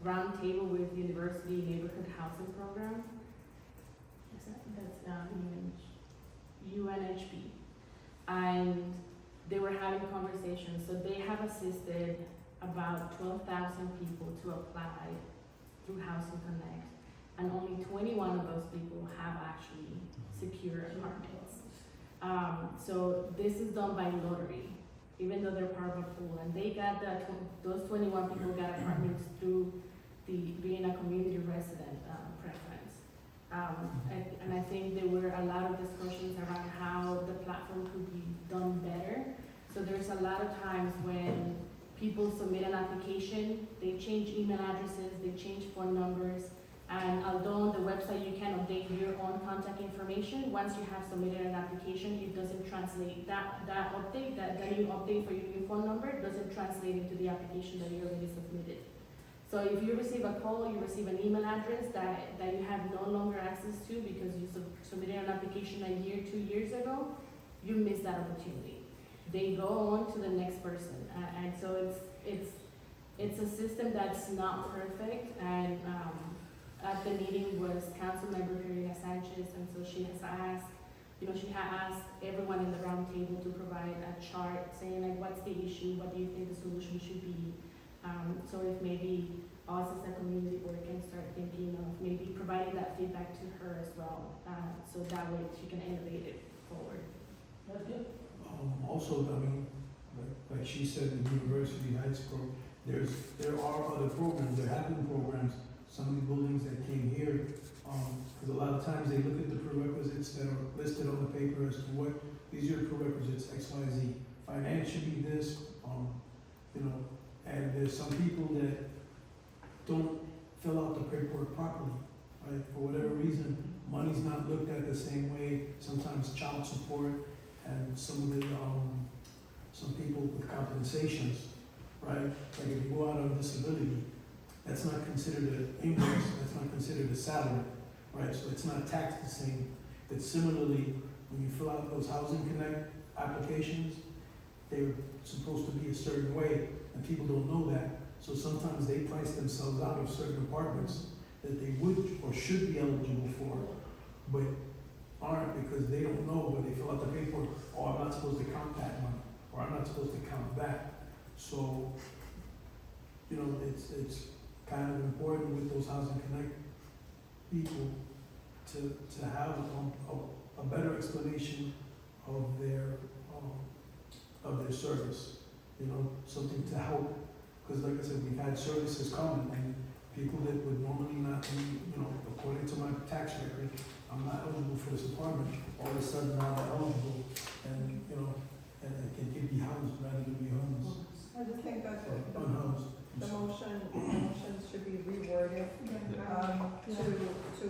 round table with University Neighborhood Housing Program. That's UNHP. And they were having conversations, so they have assisted about 12,000 people to apply through Housing Connect, and only 21 of those people have actually secured apartments. So this is done by lottery, even though they're part of a pool, and they got those 21 people got apartments through being a community resident preference. And I think there were a lot of discussions around how the platform could be done better. So there's a lot of times when people submit an application, they change email addresses, they change phone numbers, and although on the website you can update your own contact information, once you have submitted an application, it doesn't translate that new update for your new phone number doesn't translate into the application that you already submitted. So if you receive a call, you receive an email address that you have no longer access to because you submitted an application a year, 2 years ago, you miss that opportunity. They go on to the next person, and so it's a system that's not perfect. And at the meeting was Councilmember Karina Sanchez, and so she has asked, she had asked everyone in the round table to provide a chart saying what's the issue, what do you think the solution should be. So if maybe us as a community board can start thinking of maybe providing that feedback to her as well, so that way she can innovate it forward. That's good. Also, I mean, like she said, the University Heights program, there are other programs, there have been programs, some of the buildings that came here, because a lot of times they look at the prerequisites that are listed on the paper as to what, these are prerequisites, X, Y, Z. Financially this, you know, and there's some people that don't fill out the paperwork properly, right? For whatever reason, money's not looked at the same way, sometimes child support, and some of the, some people with compensations, right? Like if you go out on disability, that's not considered an increase, that's not considered a salary, right? So it's not taxed the same. But similarly, when you fill out those Housing Connect applications, they're supposed to be a certain way, and people don't know that. So sometimes they price themselves out of certain apartments that they would or should be eligible for, but aren't because they don't know when they fill out the paperwork, oh, I'm not supposed to count that money, or I'm not supposed to count that. So, you know, it's kind of important with those Housing Connect people to have a better explanation of their service, you know, something to help. Because like I said, we've had services come and people that would normally not be, you know, according to my tax record, I'm not eligible for this apartment, all of a sudden now they're eligible, and, you know, and they can be housed rather than be homeless, I just think that unhoused. the motion should be reworded, to,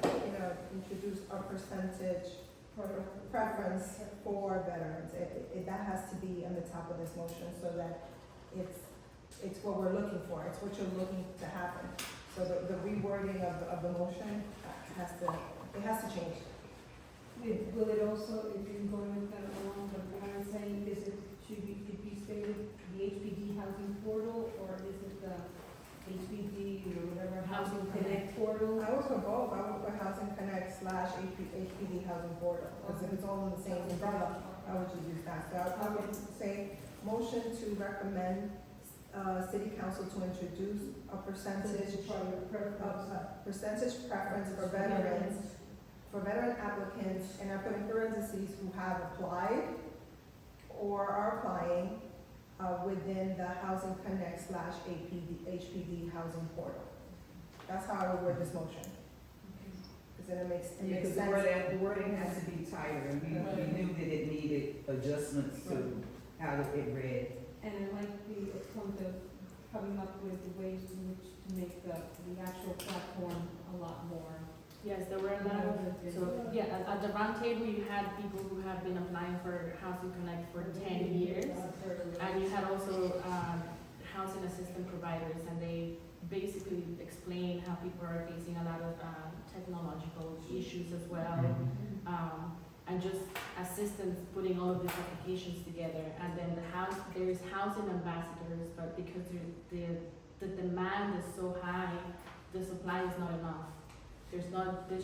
you know, introduce a percentage preference for veterans. That has to be on the top of this motion so that it's what we're looking for, it's what you're looking to happen. So the rewording of the motion has to change. Will it also, if you're going with that along, but what I'm saying is it should be stated the HPD housing portal, or is it the HPD or whatever Housing Connect portal? I would put both, I would put Housing Connect / HPD housing portal, because if it's all in the same umbrella, I would just use that. So I would say, motion to recommend, city council to introduce a percentage preference for veterans, for veteran applicants, and I put in parentheses who have applied or are applying within the Housing Connect / HPD housing portal. That's how I would word this motion. Because then it makes Because sense. the wording has to be tighter, and we knew that it needed adjustments to how it read. And I like the point of coming up with the ways in which to make the actual platform a lot more. Yes, there were a lot of, so, yeah, at the round table, you had people who have been applying for Housing Connect for 10 years. And you had also housing assistant providers, and they basically explain how people are facing a lot of technological issues as well. And just assistants putting all of these applications together. And then there's housing ambassadors, but because the demand is so high, the supply is not enough. There's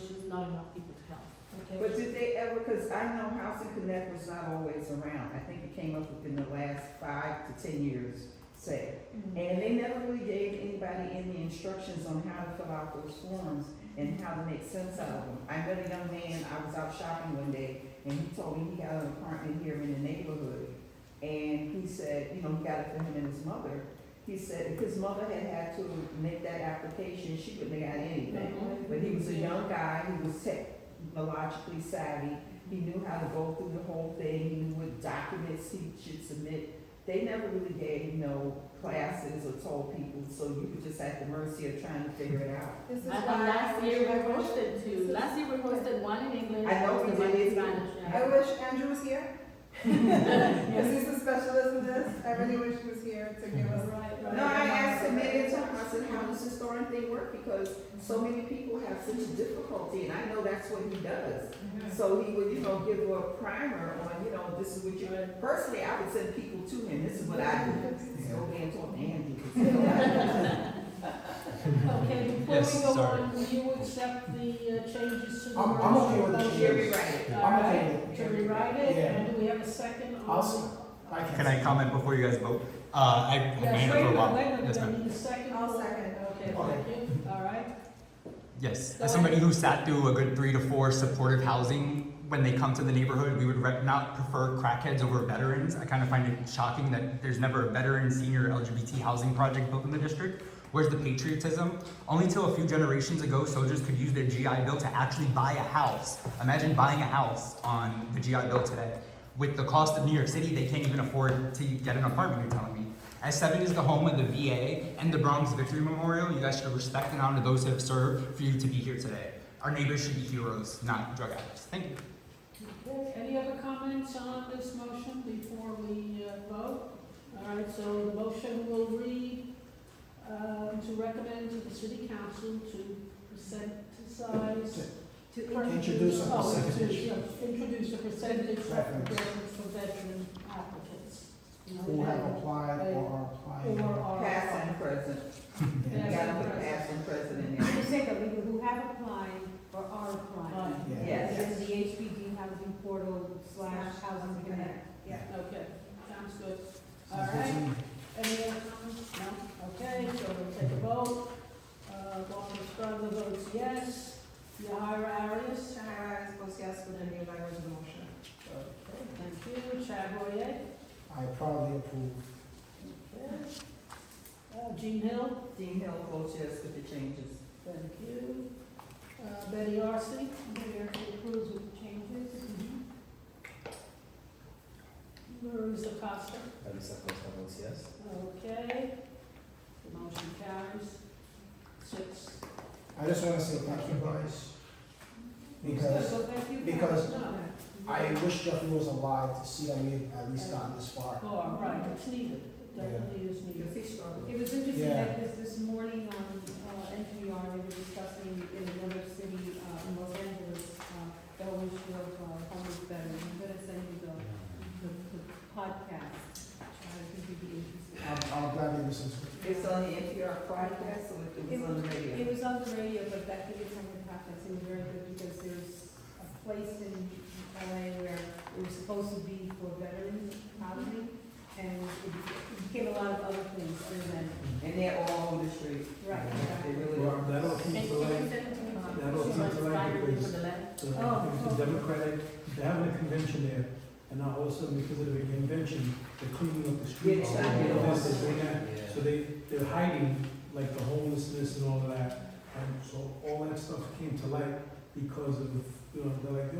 just not enough people to help. Okay. But did they ever, because I know Housing Connect was not always around, I think it came up within the last 5 to 10 years, say. And they never really gave anybody any instructions on how to fill out those forms and how to make sense out of them. I met a young man, I was out shopping one day, and he told me he got an apartment here in the neighborhood. And he said, you know, he got it for him and his mother. He said if his mother had to make that application, she wouldn't have got anything. But he was a young guy, he was technologically savvy, he knew how to go through the whole thing, he knew what documents he should submit. They never really gave, classes or told people, so you were just at the mercy of trying to figure it out. This is And why last I year wish we I wish- hosted two. Last year we hosted one in English, I know we and one did. in Spanish. I Yeah. wish Andrew was here. Because he's a specialist in this. I really wish he was here to give us. No, I asked him many times, I said, how does this darn thing work? Because so many people have such a difficulty, and I know that's what he does. So he would, give you a primer on, this is what you, personally, I would send people to him, this is what I do. Go there and talk to Andrew. Okay, before Yes, we go sorry. on, will you accept the changes to the I'm okay with the motion? changes. Rewrite it. All I'm okay right, with to it. rewrite it, Yeah. and do we have a second I'll on s- I can't Can I see. comment before you guys vote? I had my Yes, hand up wait for a a while. minute, wait a Yes, minute, I ma'am. need a second. I'll second. Okay, thank you, all right. Yes, Go as somebody ahead. who sat through a good 3 to 4 supportive housing, when they come to the neighborhood, we would not prefer crackheads over veterans. I kind of find it shocking that there's never a veteran, senior, LGBT housing project built in the district. Where's the patriotism? Only till a few generations ago, soldiers could use their GI Bill to actually buy a house. Imagine buying a house on the GI Bill today. With the cost of New York City, they can't even afford to get an apartment, you're telling me. S7 is the home of the VA and the Bronx Victory Memorial. You guys should respect and honor those who have served for you to be here today. Our neighbors should be heroes, not drug addicts. Thank you. Okay, any other comments on this motion before we vote? All right, so the motion will read, to recommend to the city council to synthesize. To Introduce a Oh, percentage. introduce a percentage of Preference. preference for veteran applicants. You know, Who have applied or are applying. Or are. Past and present. You Yes. gotta put past and present in there. You say that people who have applied or are applying. Yeah. Yes. And the HPD housing portal / housing connect. Yeah. Okay, sounds good. All Sounds good to right, me. any other comments? No? Okay, so we'll take a vote. Walter Strother votes yes. Yahira Arias? Shahara Arias votes yes with the new language of the motion. Okay, thank you. Chad Boyer? I proudly approve. Okay. Jean Hill? Dean Hill votes yes with the changes. Thank you. Betty Arce? Mayor approves with the changes. Marisa Costa? Larissa Costa votes yes. Okay. The motion carries. 6. I just want to say thank you guys. Because So thank you. because No. I wish Jeffrey was alive to see that we had at least gotten this far. Oh, right, it's needed. It definitely is needed. It was interesting Yeah. that this morning on NPR, they were discussing in another city, in Los Angeles, the whole issue of homeless veterans. I'm gonna send you the podcast. I think you'd be interested. I'll gladly listen to it. It's on the NPR podcast, so it was on the radio. It was on the radio, but I think it's on the podcast. It was very good because there's a place in LA where it was supposed to be for veterans housing, and it became a lot of other things other than, And they're all on the street. right. They really Well, are. that all comes to light, that all comes to light because the Democratic, they're having a convention there, and now all of a sudden, because of the convention, they're cleaning up the streets. Yeah, and all yeah. this, they're doing that. So they're hiding, like, the homelessness and all of that, and so all that stuff came to light because of, they're like,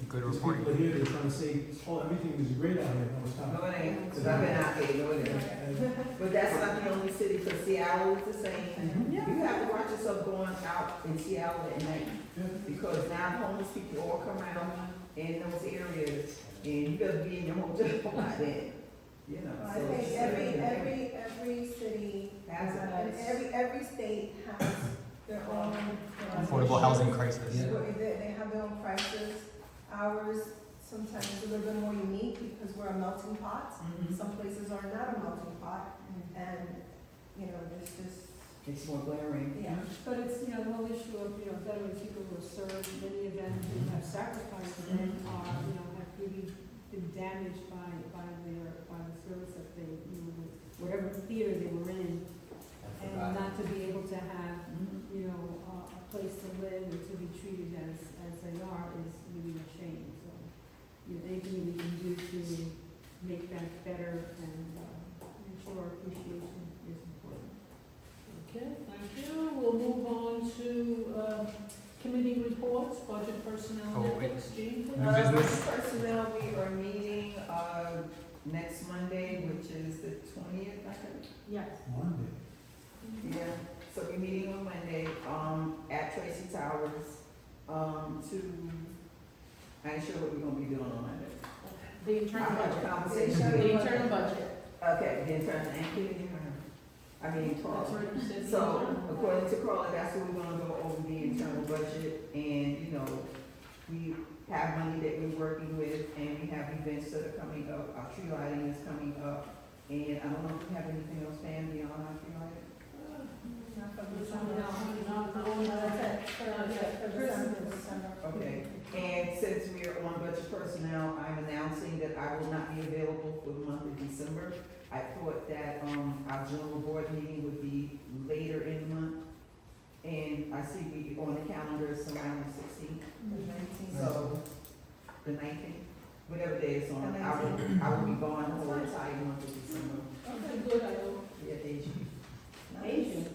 Good these reporting. people are here, they're trying to say, oh, everything is great out here, no, it's No, not. it ain't, because I've been out there, no, it ain't. And- But that's not the only city, because Seattle is the same. Yeah. You have to watch yourself going out in Seattle at night, Yeah. because now homeless people all come out in those areas, and you gotta be in your hotel by then, you know. I so think it's every city Has it. and every state has their own. Affordable housing crisis. Yeah. They have their own prices. Ours sometimes is a little bit more unique because we're a melting pot. Mhm. Some places are not a melting pot, and, there's just, It's more glaring. yeah. But it's, the whole issue of, veterans, people who have served, many of them who have sacrificed and are, have really been damaged by the service that they, whatever theater they were in, I and forgot. not to be able to have, Mhm. a place to live and to be treated as they are is really a shame. So, anything we can do to make that better and, show our appreciation is important. Okay, thank you. We'll move on to committee reports, budget, personnel, Oh, and wait. ethics. Jean, please. New business? Personnel, we are meeting, next Monday, which is the 20th, I think. Yes. Monday. Yeah, so we're meeting on Monday, at Tracy Towers, I ain't sure what we're gonna be doing on Monday. The internal I have a budget. conversation. The internal budget. Okay, the internal, That's Carla. right, you said the So, internal. according to Carla, that's what we're gonna go over the internal budget, and, we have money that we're working with, and we have events that are coming up, our tree lighting is coming up, and I don't know if we have anything else planned beyond our tree lighting. Okay, and since we're on budget personnel, I'm announcing that but I will not be available for the month of December. I thought that, our general board meeting would be later in the month. And I see we, on the calendar, is around the 16th, so, the 19th, whatever day it's on, I will be gone the whole entire month of December. Okay, good, I know. Yeah, Asian. Asian.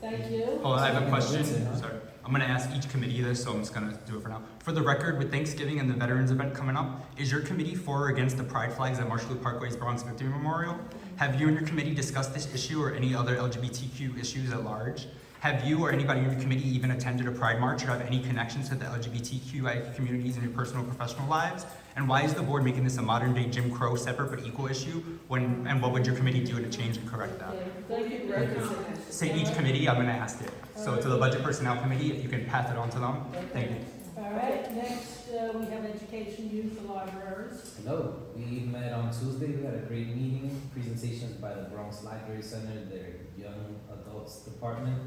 Thank you. Oh, I have a question. Sorry. I'm gonna ask each committee this, so I'm just gonna do it for now. For the record, with Thanksgiving and the Veterans event coming up, is your committee for or against the pride flags at Marshall Parkway's Bronx Victory Memorial? Have you and your committee discussed this issue or any other LGBTQ issues at large? Have you or anybody in your committee even attended a pride march or have any connections to the LGBTQI communities in your personal or professional lives? And why is the board making this a modern day Jim Crow separate but equal issue? And what would your committee do to change and correct that? Thank you for your comments. Say each committee, I'm gonna ask it. So to the Budget Personnel Committee, if you can pass it on to them, thank you. All right, next, we have education, youth, and libraries. Hello, we met on Tuesday, we had a great meeting, presentations by the Bronx Library Center, their young adults department.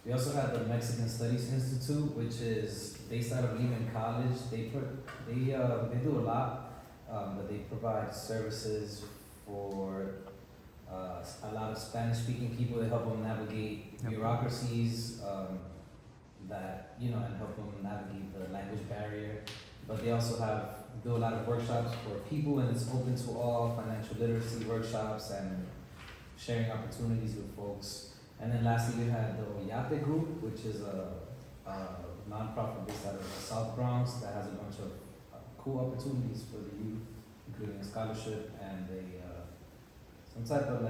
We also had the Mexican Studies Institute, which is based out of Lehman College. They do a lot, but they provide services for a lot of Spanish-speaking people. They help them navigate bureaucracies, and help them navigate the language barrier. But they also do a lot of workshops for people, and it's open to all financial literacy workshops and sharing opportunities with folks. And then lastly, we had the Oyate Group, which is a nonprofit based out of the South Bronx that has a bunch of cool opportunities for the youth, including a scholarship and some type of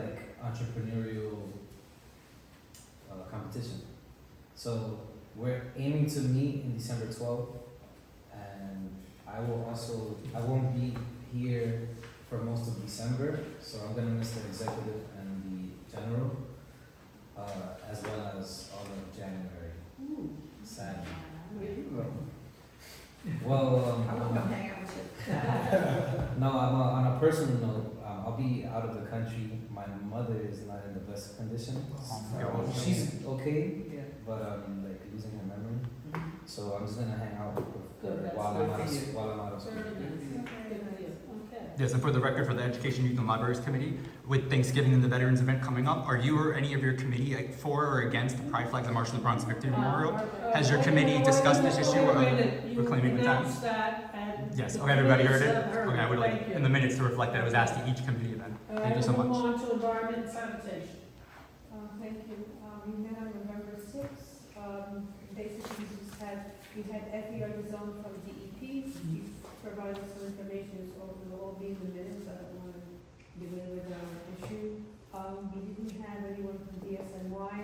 entrepreneurial competition. So we're aiming to meet in December 12th, and I won't be here for most of December, so I'm gonna miss the executive and the general. As well as all of January, sadly. Well, I will come hang out with you. no, on a personal note, I'll be out of the country. My mother is not in the best condition. She's okay, Yeah. but losing her memory. Mhm. So I'm just gonna hang out with Good, her that's while good I'm for you. out of school. Very nice. Good for you. Okay. Yes, and for the record, for the Education, Youth, and Libraries Committee, with Thanksgiving and the Veterans event coming up, are you or any of your committee for or against the pride flags at Marshall Bronx Victory Memorial? Has your committee discussed this issue or reclaiming the time? You announced that and. Yes, okay, everybody heard it? Heard Okay, I would like, Thank you. in the minutes to reflect that it was asked to each committee then. All Thank right, you so we'll much. move on to environment and sanitation. Thank you. We met on November 6th. Basically, we had Effie Argazone from DEP. She provided some information, so it will all be in the minutes. I don't want to belabor the issue. We didn't have anyone from DSNY.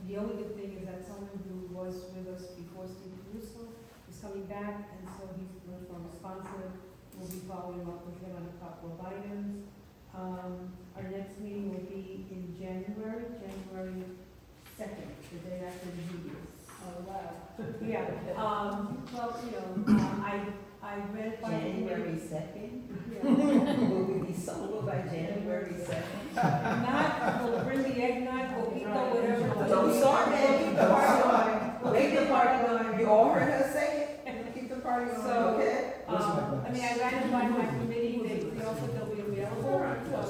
The only good thing is that someone who was with us before, Steve Caruso, is coming back, and so he's much more responsive. We'll be following up with him on a couple of items. Our next meeting will be in January 2nd, the day after the New Year's. Oh, wow. Yeah, I read. January 2nd? Yeah. Will we be sober by January 2nd? Not, we'll bring the eggnog, coquito, whatever. Don't start, man, keep the party going. Keep the party going. You all heard her say it. Keep the party going, So, okay? I ran it by my committee, they also they'll be available. So as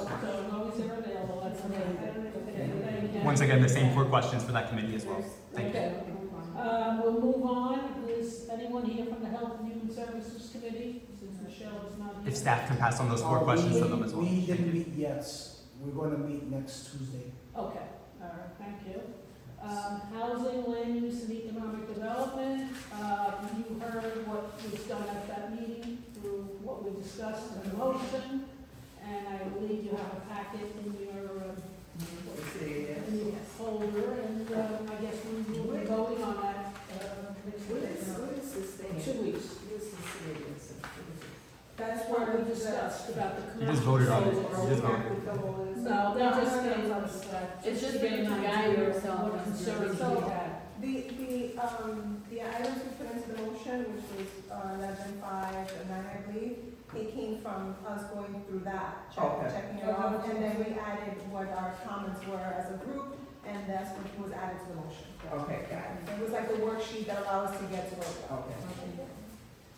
long as they're available, that's amazing. Thank you. Once again, the same 4 questions for that committee as well. Thank you. Okay. We'll move on. Is anyone here from the Health and Human Services Committee? Since Michelle is not here. If staff can pass on those 4 questions to them as well. We didn't meet yet. We're going to meet next Tuesday. Okay, all right, thank you. Housing, land use, and economic development. You heard what was done at that meeting through what we discussed in the motion. And I believe you have a packet in your folder, and I guess we will be voting on that next What week. is this thing? 2 weeks. What's this thing? That's what we discussed about the You just commercial. voted on it. solar. You just voted. No, they just gave us that. It's just to get an to guide idea of yourself what as concerns you're- we had. The items we put into the motion, which was 11.5 and 9, I believe, it came from us going through that, Okay. checking it off, and then we added what our comments were as a group, and that's what was added to the motion. Okay, got it. It was like a worksheet that allows us to get to it. Okay.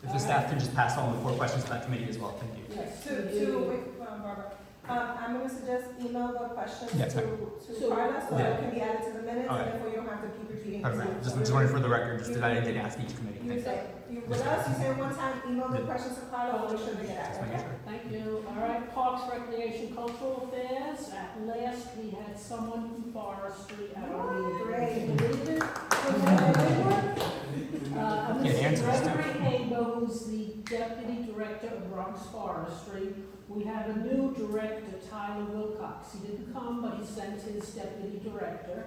If the staff can just pass on the 4 questions to that committee as well, thank you. Yes. Wait, Barbara, I'm gonna suggest email the questions Yes, ma'am. to Carla, so Yeah. it can be added to the minutes, and Okay. therefore you don't have to keep repeating. Perfect. Just wondering for the record, just that I didn't ask each committee. You Thank you. say, with us, you say one time, email the questions to Carla, we'll make sure they get Just added, making okay? sure. Thank you. All right, Parks, Recreation, Cultural Affairs. At last, we had someone from Forestry at our meeting. Great. Can you believe it? Yeah, answers, too. Gregory Haber, who's the Deputy Director of Bronx Forestry. We have a new director, Tyler Wilcox. He didn't come, but he sent his deputy director.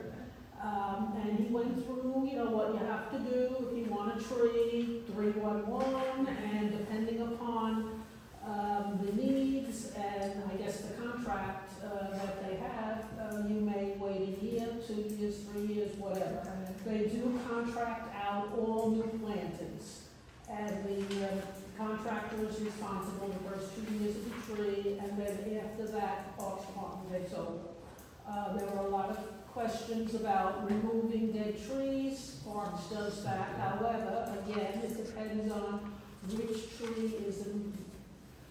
And he went through, you know, what you have to do if you want a tree, 311, and depending upon the needs and I guess the contract that they have, you may wait a year, 2 years, 3 years, whatever. They do contract out all new plantings, and the contractor is responsible the first 2 years of the tree, and then after that, the Parks Department takes over. There were a lot of questions about removing dead trees. Parks does that. However, again, it depends on which tree is in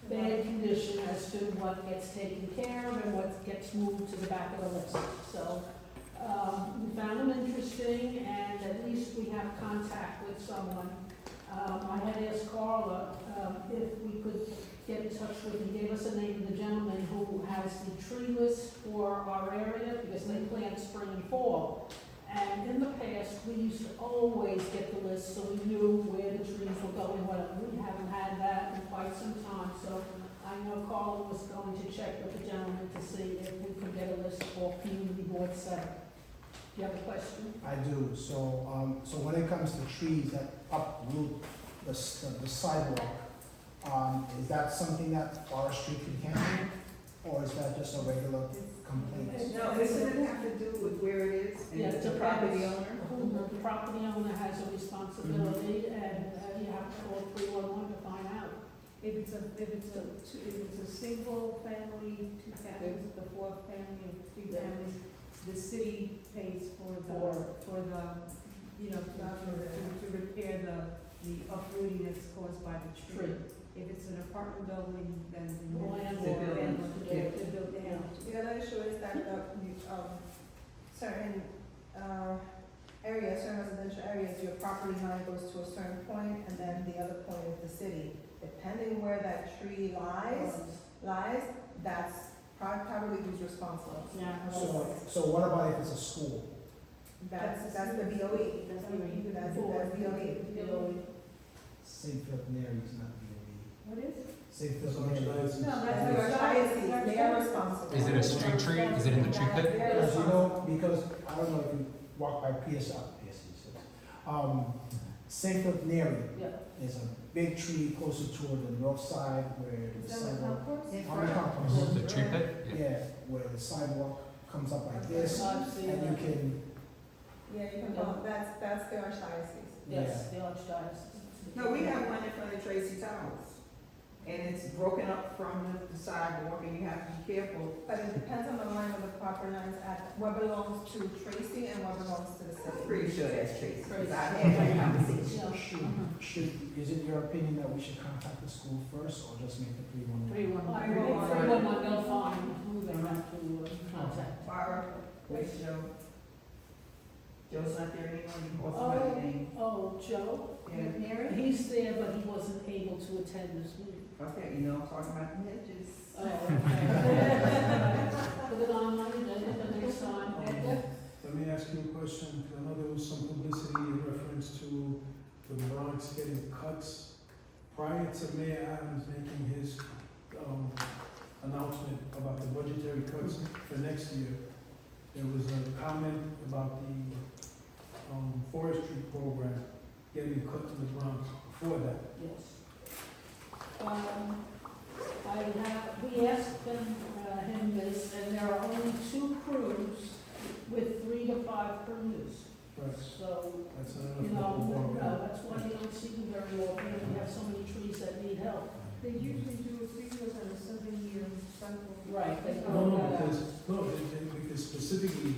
bad condition as to what gets taken care of and what gets moved to the back of the list. So, we found them interesting, and at least we have contact with someone. I had asked Carla if we could get in touch with, he gave us a name of the gentleman who has the tree list for our area, because they plant spring and fall. And in the past, we used to always get the list, so we knew where the trees were going, whatever. We haven't had that in quite some time, so I know Carla was going to check with the gentleman to see if we could get a list for Community Board 7. Do you have a question? I do. So when it comes to trees that uproot the sidewalk, is that something that Forestry can handle? Or is that just a regular complaint? No, doesn't it have to do with where it is Yeah, and it's the a property private- owner? The property owner has a responsibility, and you have to call 311 to find out. If it's a single family, 2 families, the 4th family, or 3 families, the city pays for the, you know, to repair the uprooting that's caused by the tree. If it's an apartment building, then The the landlord, landlord, yeah. the building. The other issue is that certain areas, certain residential areas, your property line goes to a certain point, and then the other point is the city. Depending where that tree lies, that's probably who's responsible. Yeah. So what about if it's a school? That's the BOE. That's BOE. St. Philip Neri is not BOE. What is it? St. Philip So Neri. that's- No, That's that's your diocese, they are responsible. Is it a street tree? Is it in the tree pit? They're Because responsible. because I don't know if you walk by St. Philip Neri Yeah. is a big tree closer toward the north side where the Is that what sidewalk. concourse? On the concourse. The tree pit? Yeah. Yeah, where the sidewalk comes up like this, I've seen and you that. can, Yeah, you can call, that's the archdiocese. Yes, the archdiocese. No, we have one in front of Tracy Towers, and it's broken up from the sidewalk, and you have to be careful. But it depends on the line of the proper lines at what belongs to Tracy and what belongs to the I'm city. pretty sure that's Tracy, because I Tracy. had that conversation. is it your opinion that we should contact the school first, or just make the 311? 311, they'll find who they have to contact. Barbara, where's Joe? Joe's not there anymore, you call somebody name. Oh, Joe? Yeah. Mary? He's there, but he wasn't able to attend this meeting. Okay, you know, I'm talking about the hedges. Oh, okay. Put it on my agenda the next time. Let me ask you a question, 'cause I know there was some publicity in reference to the Bronx getting cuts. Prior to Mayor Adams making his, announcement about the budgetary cuts for next year, there was a comment about the, forestry program getting cut to the Bronx before that. Yes. We asked him this, and there are only 2 crews with 3 to 5 crews. Right. So, That's you another know, program. that's why you don't see them very often, and we have so many trees that need help. They usually do a 3 years and a 7-year cycle. Right, they No, go that out. because specifically,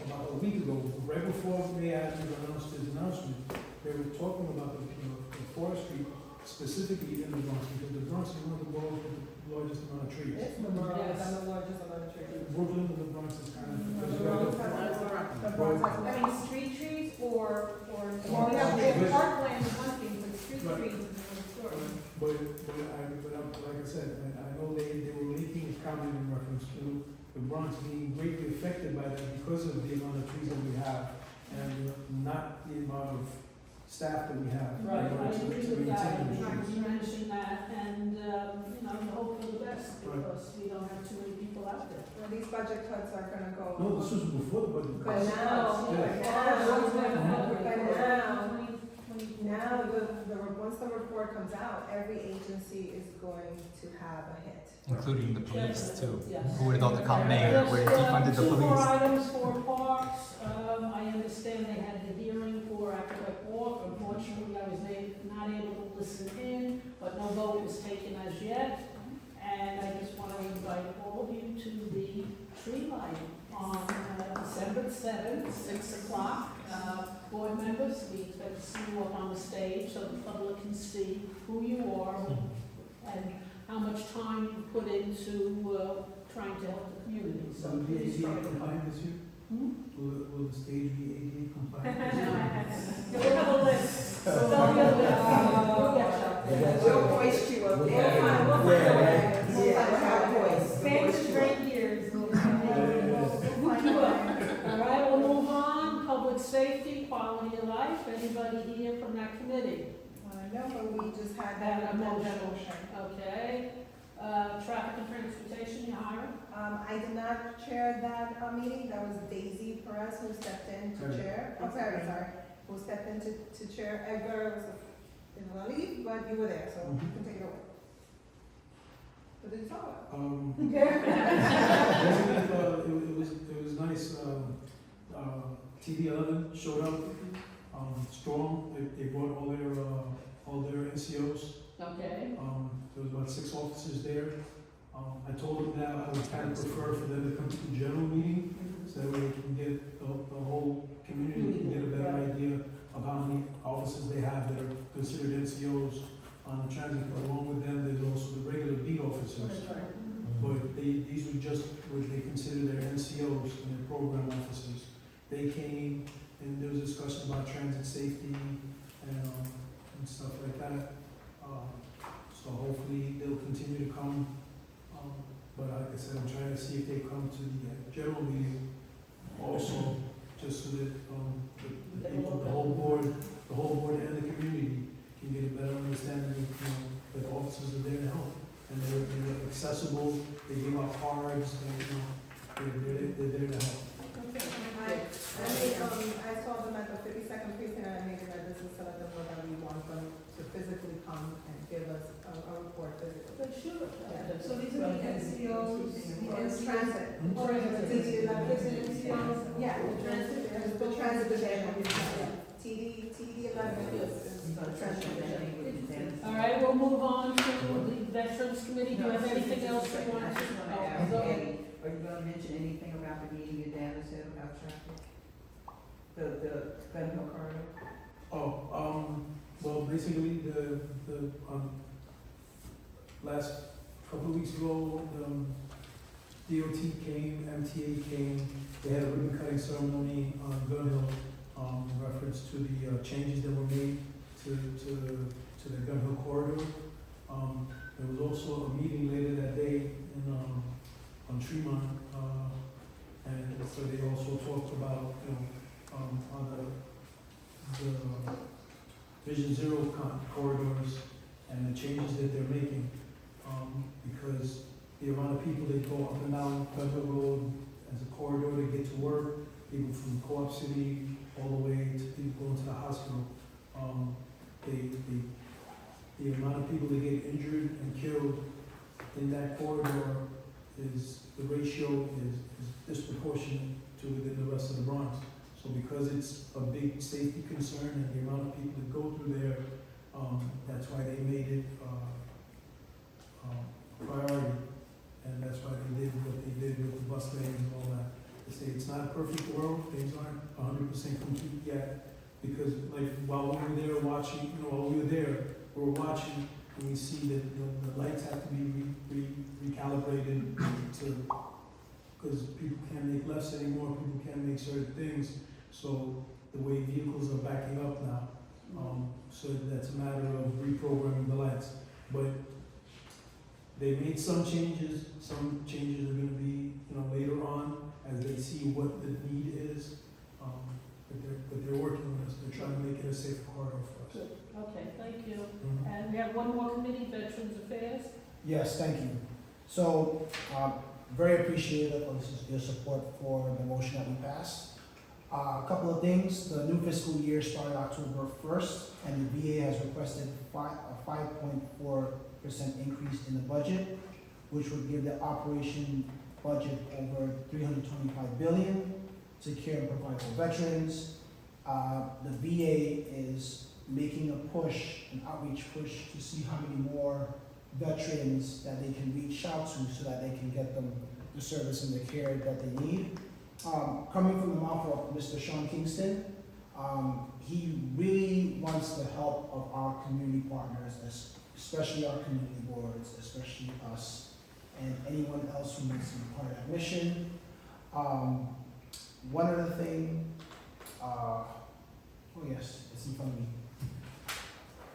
about a week ago, right before Mayor Adams announced his announcement, they were talking about the forestry specifically in the Bronx, because the Bronx is one of the boroughs with the largest amount of trees. It's the borough that's the largest amount of trees. Brooklyn and the Bronx is kind of, because The you got Bronx the. has more, the Bronx has I mean, street trees or, Well, yeah, yeah, parkland is one thing, but street Right. trees is another story. Like I said, I know they were making a comment in reference to the Bronx being greatly affected by that because of the amount of trees that we have and not the amount of staff that we have. in Right, order I to- agree to with that, maintain the and trees. you mentioned that, and, you know, hope for the best, Right. because we don't have too many people out there. Well, these budget cuts are gonna go. No, this was before the budget. But now, once the report comes out, every agency is going to have a hit. Including the police too. Yes. Who would have thought the cop mayor would have defunded the Two more police? items for parks. I understand they had the hearing for Aqueduct Walk. Unfortunately, I was not able to listen in, but no vote was taken as yet. And I just want to invite all of you to the tree lighting on December 7th, 6 o'clock. Board members, we expect to see you up on the stage so the public can see who you are and how much time you put into trying to help the community. So Will it be please try ADA to. compliant this year? Hmm? Will the stage be ADA compliant this year? You'll have a list. There'll be a list. We'll get you. We'll hoist you up We'll there. have it. We'll find a way. Yeah. We'll find a way. Fancy reindeers. All right, we'll move on. Public safety, quality of life. Anybody here from that committee? No, but we just had Had that a motion. motion. Okay. Traffic and transportation, you hired? I did not chair that meeting, that was Daisy Perez who stepped in to Perry. chair, sorry, who stepped in to chair. Edgar was on leave, but you were there, so you can take it over. What did you talk about? It was nice, TV11 showed up, strong, they brought all their NCOs. Okay. There was about 6 officers there. I told them that I would kind of prefer for them to come to the general meeting, so that way they can get, the whole community can get a better idea of how many officers they have that are considered NCOs on the transit. Along with them, there's also the regular beat officers. But these were just what they consider their NCOs and their program officers. They came and there was discussion about transit safety and stuff like that. So hopefully they'll continue to come. But like I said, I'm trying to see if they come to the general meeting also, just so that the people, the whole board and the community can get a better understanding of, that officers are there to help. And they're accessible, they give out cards, they're there to help. I saw them at the 52nd precinct, and I made it a business to let them know that we want them to physically come and give us a report physically. But sure. Yeah. So these are the NCOs, It's transit. Or is it TD 11. Is it NCOs? Yeah, the transit division. TD 11 is the transit division. All right, we'll move on to the Veterans Committee. Do you have anything else you want to? Oh, go ahead. Are you gonna mention anything about the meeting your dad said about traffic? The Gun Hill corridor? Well, basically, the last couple of weeks ago, DOT came, MTA came, they had a ribbon cutting ceremony on Gun Hill, in reference to the changes that were made to the Gun Hill corridor. There was also a meeting later that day on Tremont, and so they also talked about, on the Vision Zero corridors and the changes that they're making, because the amount of people that go up and down Pleasant Road as a corridor to get to work, people from Co-op City all the way to people going to the hospital, the amount of people that get injured and killed in that corridor the ratio is disproportionate to within the rest of the Bronx. So because it's a big safety concern and the amount of people that go through there, that's why they made it a priority. And that's why they did what they did with the bus lanes and all that. They say it's not a perfect world, things aren't 100% complete yet. Because like while we were there watching, while we were there, we're watching and we see that the lights have to be recalibrated to, because people can't make lefts anymore, people can't make certain things, so the way vehicles are backing up now, so that's a matter of reprogramming the lights. But they made some changes are gonna be, later on, as they see what the need is, but they're working with us, they're trying to make it a safe corridor for us. Good, okay, thank you. Mhm. And we have one more committee, Veterans Affairs. Yes, thank you. So, very appreciative of your support for the motion that we passed. A couple of things, the new fiscal year started October 1st, and the VA has requested a 5.4% increase in the budget, which would give the operation budget over $325 billion to care and provide for veterans. The VA is making a push, an outreach push, to see how many more veterans that they can reach out to so that they can get them the service and the care that they need. Coming from the mouth of Mr. Sean Kingston, he really wants the help of our community partners, especially our community boards, especially us, and anyone else who needs to be part of that mission. One other thing, oh yes, it's in front of me.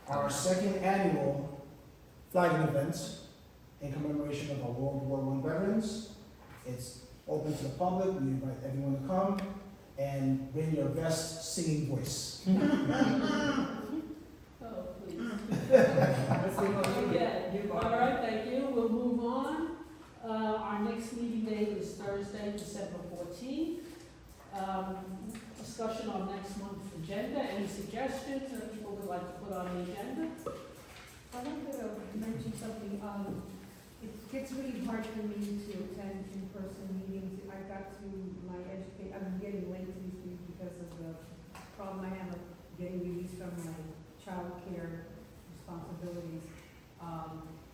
Our second annual flagging event in commemoration of our World War I veterans. It's open to the public. We invite everyone to come and bring your best singing voice. Oh, please. Okay, all right, thank you. We'll move on. Our next meeting date is Thursday, December 14th. Discussion on next month's agenda. Any suggestions that people would like to put on the agenda? I wanted to mention something, it gets really hard for me to attend in-person meetings. I got to I'm getting late to these meetings because of the problem I have of getting released from my child care responsibilities.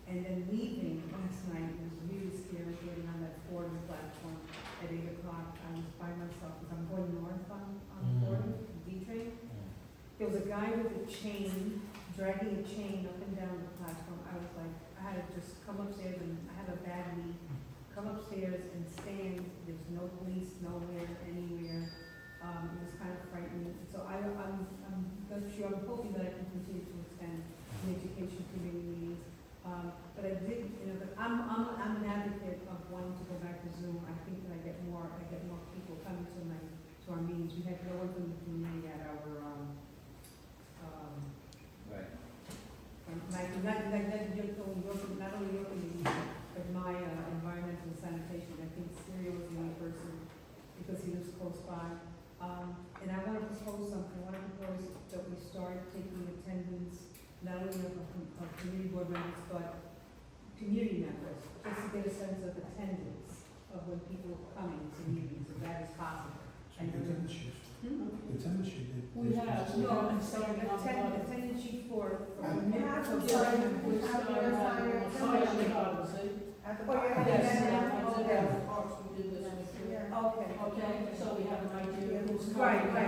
And then leaving last night was really scary, getting on that Fordham platform at 8 o'clock. I was by myself because I'm going north on Fordham, D-train. There was a guy with a chain, dragging a chain up and down the platform. I was like, I had to just come upstairs, and I have a bad knee, come upstairs and stand. There's no police nowhere, anywhere. It was kind of frightening. So I'm not sure, I'm hoping that I can continue to attend the education committee meetings. But I did, but I'm an advocate of wanting to go back to Zoom. I think that I get more people coming to our meetings. We had no one from the community at our, Right. not only your committee, but my environmental and sanitation. I think Syria was the only person because he lives close by. And I want to propose something. I want to propose that we start taking attendance not only of community board members, but community members, just to get a sense of attendance of when people are coming to meetings, if that is possible. So the attendance sheet, the attendance sheet. We have, No, starting on Monday. attendance sheet for. And- We started At the Oh, yeah, bottom. Yes, Yeah. we did this with you. Okay. Okay, so we have an idea of who's coming. Right, but I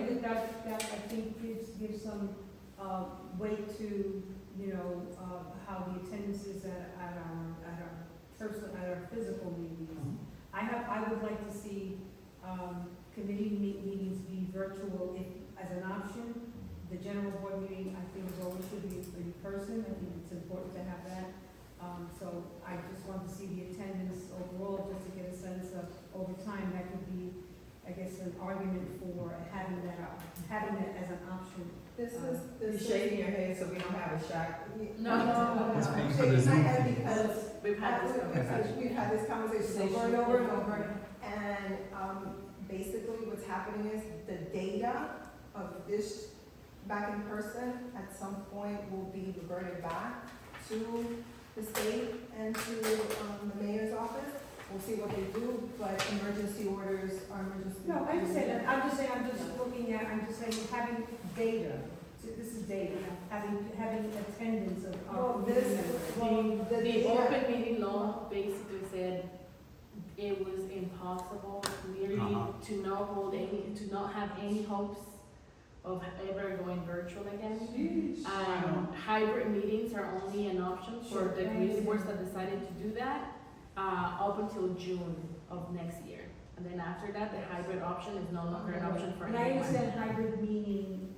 think that I think gives some, weight to, how the attendance is at our physical meetings. I would like to see, committee meetings be virtual as an option. The general board meeting, I think, always should be in person. I think it's important to have that. So I just want to see the attendance overall, just to get a sense of, over time, that could be, I guess, an argument for having that as an option. You're shaking your head so we don't have a shock. No. It's paying for Shaking the my Zoom head fee. because We've had this conversation. we've had this conversation over and over and over. And basically what's happening is the data of this back in person at some point will be reverted back to the state and to the mayor's office. We'll see what they do, but emergency orders are emergency. No, I understand that. I'm just saying, having data, this is data, having attendance of our Well, this, community members. well, the The data. open meeting law basically said it was impossible clearly to not have any hopes of ever going virtual again. Hybrid meetings are only an option for the community boards that decided to do that, up until June of next year. And then after that, the hybrid option is no longer an option for And I anyone. understand hybrid meaning,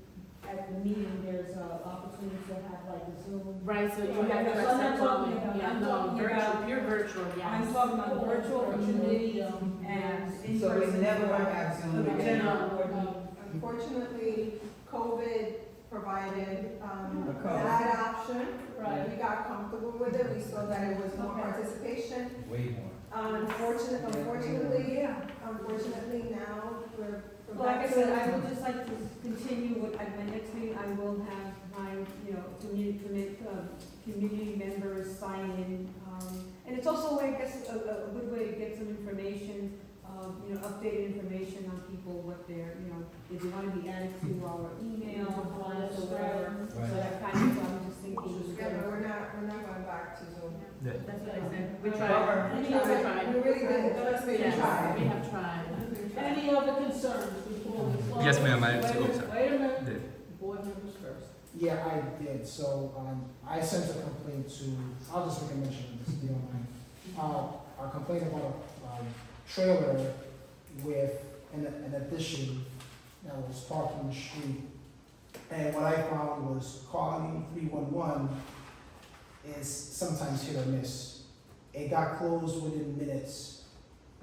at the meeting, there's a opportunity to have like a Zoom. Right, so you So have to that's what I'm accept talking all, about. yeah, I'm no, talking virtual, about- pure virtual, yes. I'm talking about virtual community and in So we person. never want to have Zoom For the again. general board meeting. Unfortunately, COVID provided, A code. that option. Right. We got comfortable with it, we saw that it was more Okay. participation. Way more. Unfortunately, Yeah. now, we're Well, like I back said, to. I would just like to continue with, at my next meeting, I will have my, community members sign in. And it's also, I guess, a good way to get some information, updated information on people, what they're, if they want to be added to our email, list or whatever. So Right. that kind of, I'm just thinking. Yeah, but we're not going back to Zoom. Yeah. That's what I said, we Bummer. tried. We We tried. tried. We really did, trust me, we Yes, tried. we have tried. Any other concerns before we close? Yes, ma'am, Wait a minute, Dave. board members first. Yeah, I did, so, I sent a complaint to, I'll just make a mention of this, if you don't mind. A complaint about a trailer with an addition that was parked on the street. And what I found was calling 311 is sometimes hit or miss. It got closed within minutes,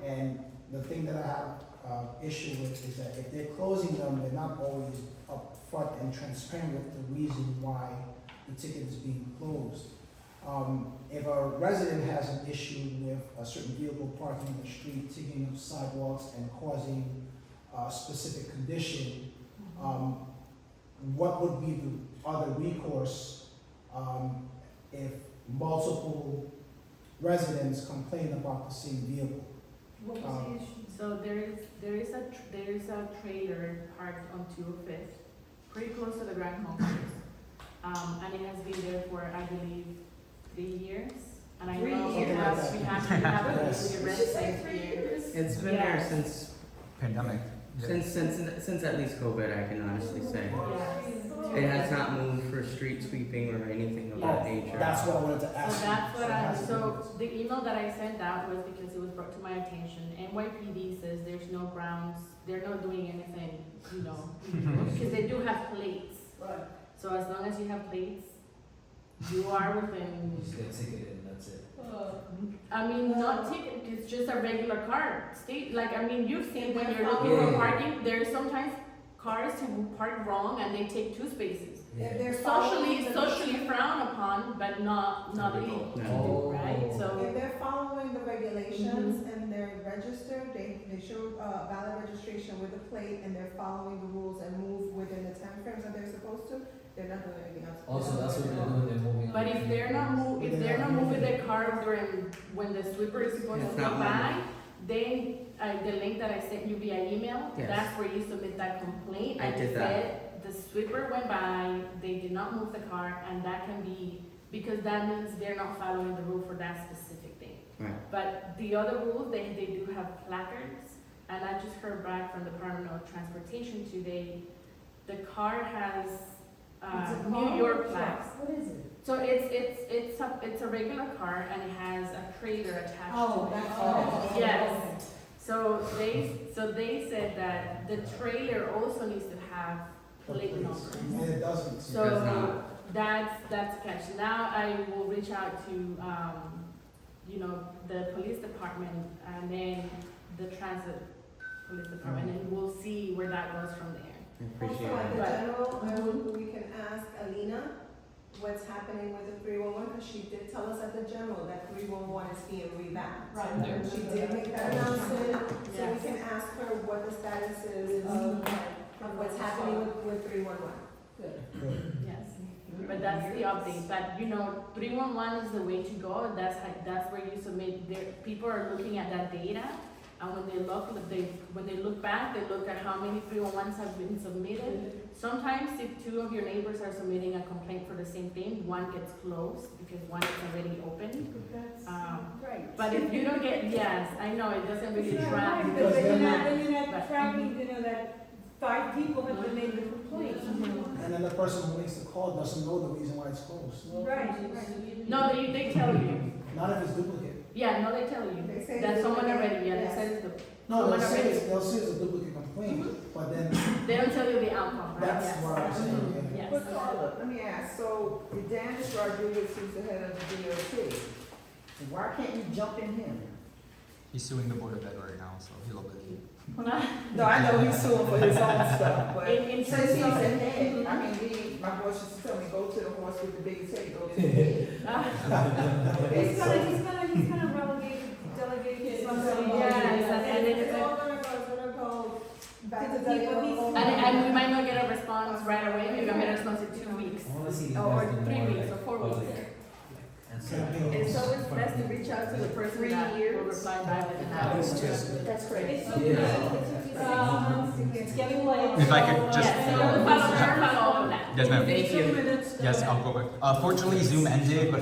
and the thing that I have issue with is that if they're closing them, they're not always upfront and transparent with the reason why the ticket is being closed. If a resident has an issue with a certain vehicle parking on the street, taking up sidewalks and causing a specific condition, what would be the other recourse if multiple residents complain about the same vehicle? What was the issue? So there is a trailer parked on 205th, pretty close to the Grand Home. And it has been there for, I believe, 3 years. And I 3 know we years. have Yes. a rent since years. It's been there Yes. since, Pandemic. Yeah. since at least COVID, I can honestly say. Yes. It has not moved for street sweeping or anything of that nature. That's what I wanted to So ask. that's what it has to do so with- the email that I sent out was because it was brought to my attention. NYPD says there's no grounds, they're not doing anything, because they do have plates. Right. So as long as you have plates, you are You within, just get ticketed and that's it. I mean, not ticket, it's just a regular car. You've seen when you're looking Yeah. for parking, there's sometimes cars who park wrong and they take 2 spaces. If they're Socially following the- frowned upon, but not illegal, No. right? So. If they're following the regulations and they're registered, they show valid registration with a plate and they're following the rules and move within the timeframes that they're supposed to, they're not doing anything else. Also, that's what they're doing, they're moving. But if they're not moving the car during, when the sweeper is supposed It's to not come by, then, the link that I sent you via email, Yes. that's where you submit that complaint. I And it did that. said the sweeper went by, they did not move the car, and that can be, because that means they're not following the rule for that specific thing. Right. But the other rules, they do have placards, and I just heard back from the Department of Transportation today, the car has, New York flags. What is it? So it's a regular car and it has a trailer attached Oh, to it. that's all. Yes. So they said that the trailer also needs to have plate numbers. And it doesn't. does So not. that's the catch. Now I will reach out to the police department and then the transit police department, and we'll see where that goes from there. I appreciate Also, at the it. general, we can ask Alina what's happening with the 311, because she did tell us at the general that 311 is being revamped. Right. And she did make that announcement, so we Yes. can ask her what the status is of what's happening with 311. Good. Yes. But that's the update, but 311 is the way to go, that's where you submit, people are looking at that data, and when they look back, they look at how many 311s have been submitted. Sometimes if 2 of your neighbors are submitting a complaint for the same thing, one gets closed, because one is already open. That's right. But if you don't get, yes, I know, it doesn't really It's not track. right, because because they're then you're not But- tracking, that 5 people have been made a complaint. And then the person who makes the call doesn't know the reason why it's closed. Right, right. No, they tell you. Not if it's duplicate. Yeah, no, they tell you. They say That it's someone duplicate, already, yeah, they yes. said the, No, Someone they'll say already- it's a duplicate complaint, but then they don't tell you the outcome, right? that's Yes. what I'm saying, yeah. Yes. But Carla, let me ask, so Dennis Rodriguez, who's the head of the DOT, why can't you jump in him? He's suing the Board of Ed right now, so he'll be. No, I know he's suing for his own stuff, but In since terms he's of- a head, I mean, my boss used to tell me, go to the horse with the biggest head, go to the head. Okay, He's so- gonna delegate to somebody. Yes, and then It's it's all a- gonna go back To to the people the. he's- and we might not get a response right away, maybe I'm gonna response in 2 weeks. I wanna see these Or guys do 3 more weeks, like or 4 public weeks. and so. And so it's best to reach out to the person 3 that will years? reply back with an That's great. It's getting late. If I could just- Yes, so we'll follow all of that. Yes, ma'am. Thank you. 2 minutes. Yes, I'll go quick. Fortunately, Zoom ended, but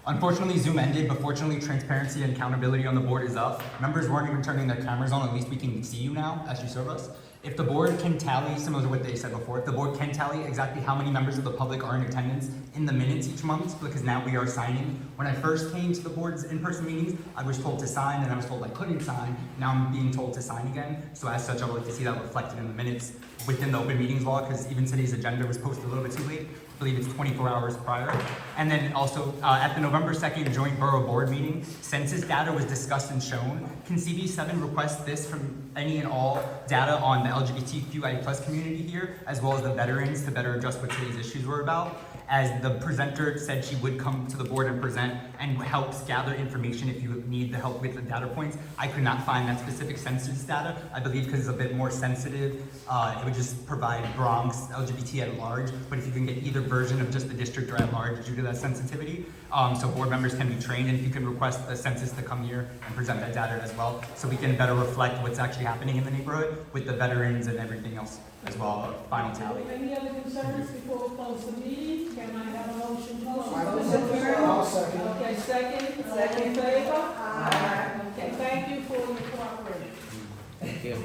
unfortunately, Zoom ended, but fortunately, transparency and accountability on the board is up. Members weren't even turning their cameras on, at least we can see you now as you serve us. If the board can tally, similar to what they said before, if the board can tally exactly how many members of the public are in attendance in the minutes each month, because now we are signing. When I first came to the board's in-person meetings, I was told to sign, and I was told I couldn't sign. Now I'm being told to sign again. So as such, I would like to see that reflected in the minutes within the open meetings law, because even today's agenda was posted a little bit too late. I believe it's 24 hours prior. And then also, at the November 2nd joint borough board meeting, census data was discussed and shown. Can CB7 request this from any and all data on the LGBTQI+ community here, as well as the veterans, to better address what today's issues were about? As the presenter said, she would come to the board and present and helps gather information if you need the help with the data points. I could not find that specific census data, I believe because it's a bit more sensitive. It would just provide Bronx, LGBT at large, but if you can get either version of just the district or at large due to that sensitivity, so board members can be trained, and if you can request the census to come here and present that data as well, so we can better reflect what's actually happening in the neighborhood with the veterans and everything else as well, final tally. Any other concerns before we close the meeting? Can I have a motion to close? I'll second. Okay, second, all in favor? Okay, thank you for your cooperation. Thank you.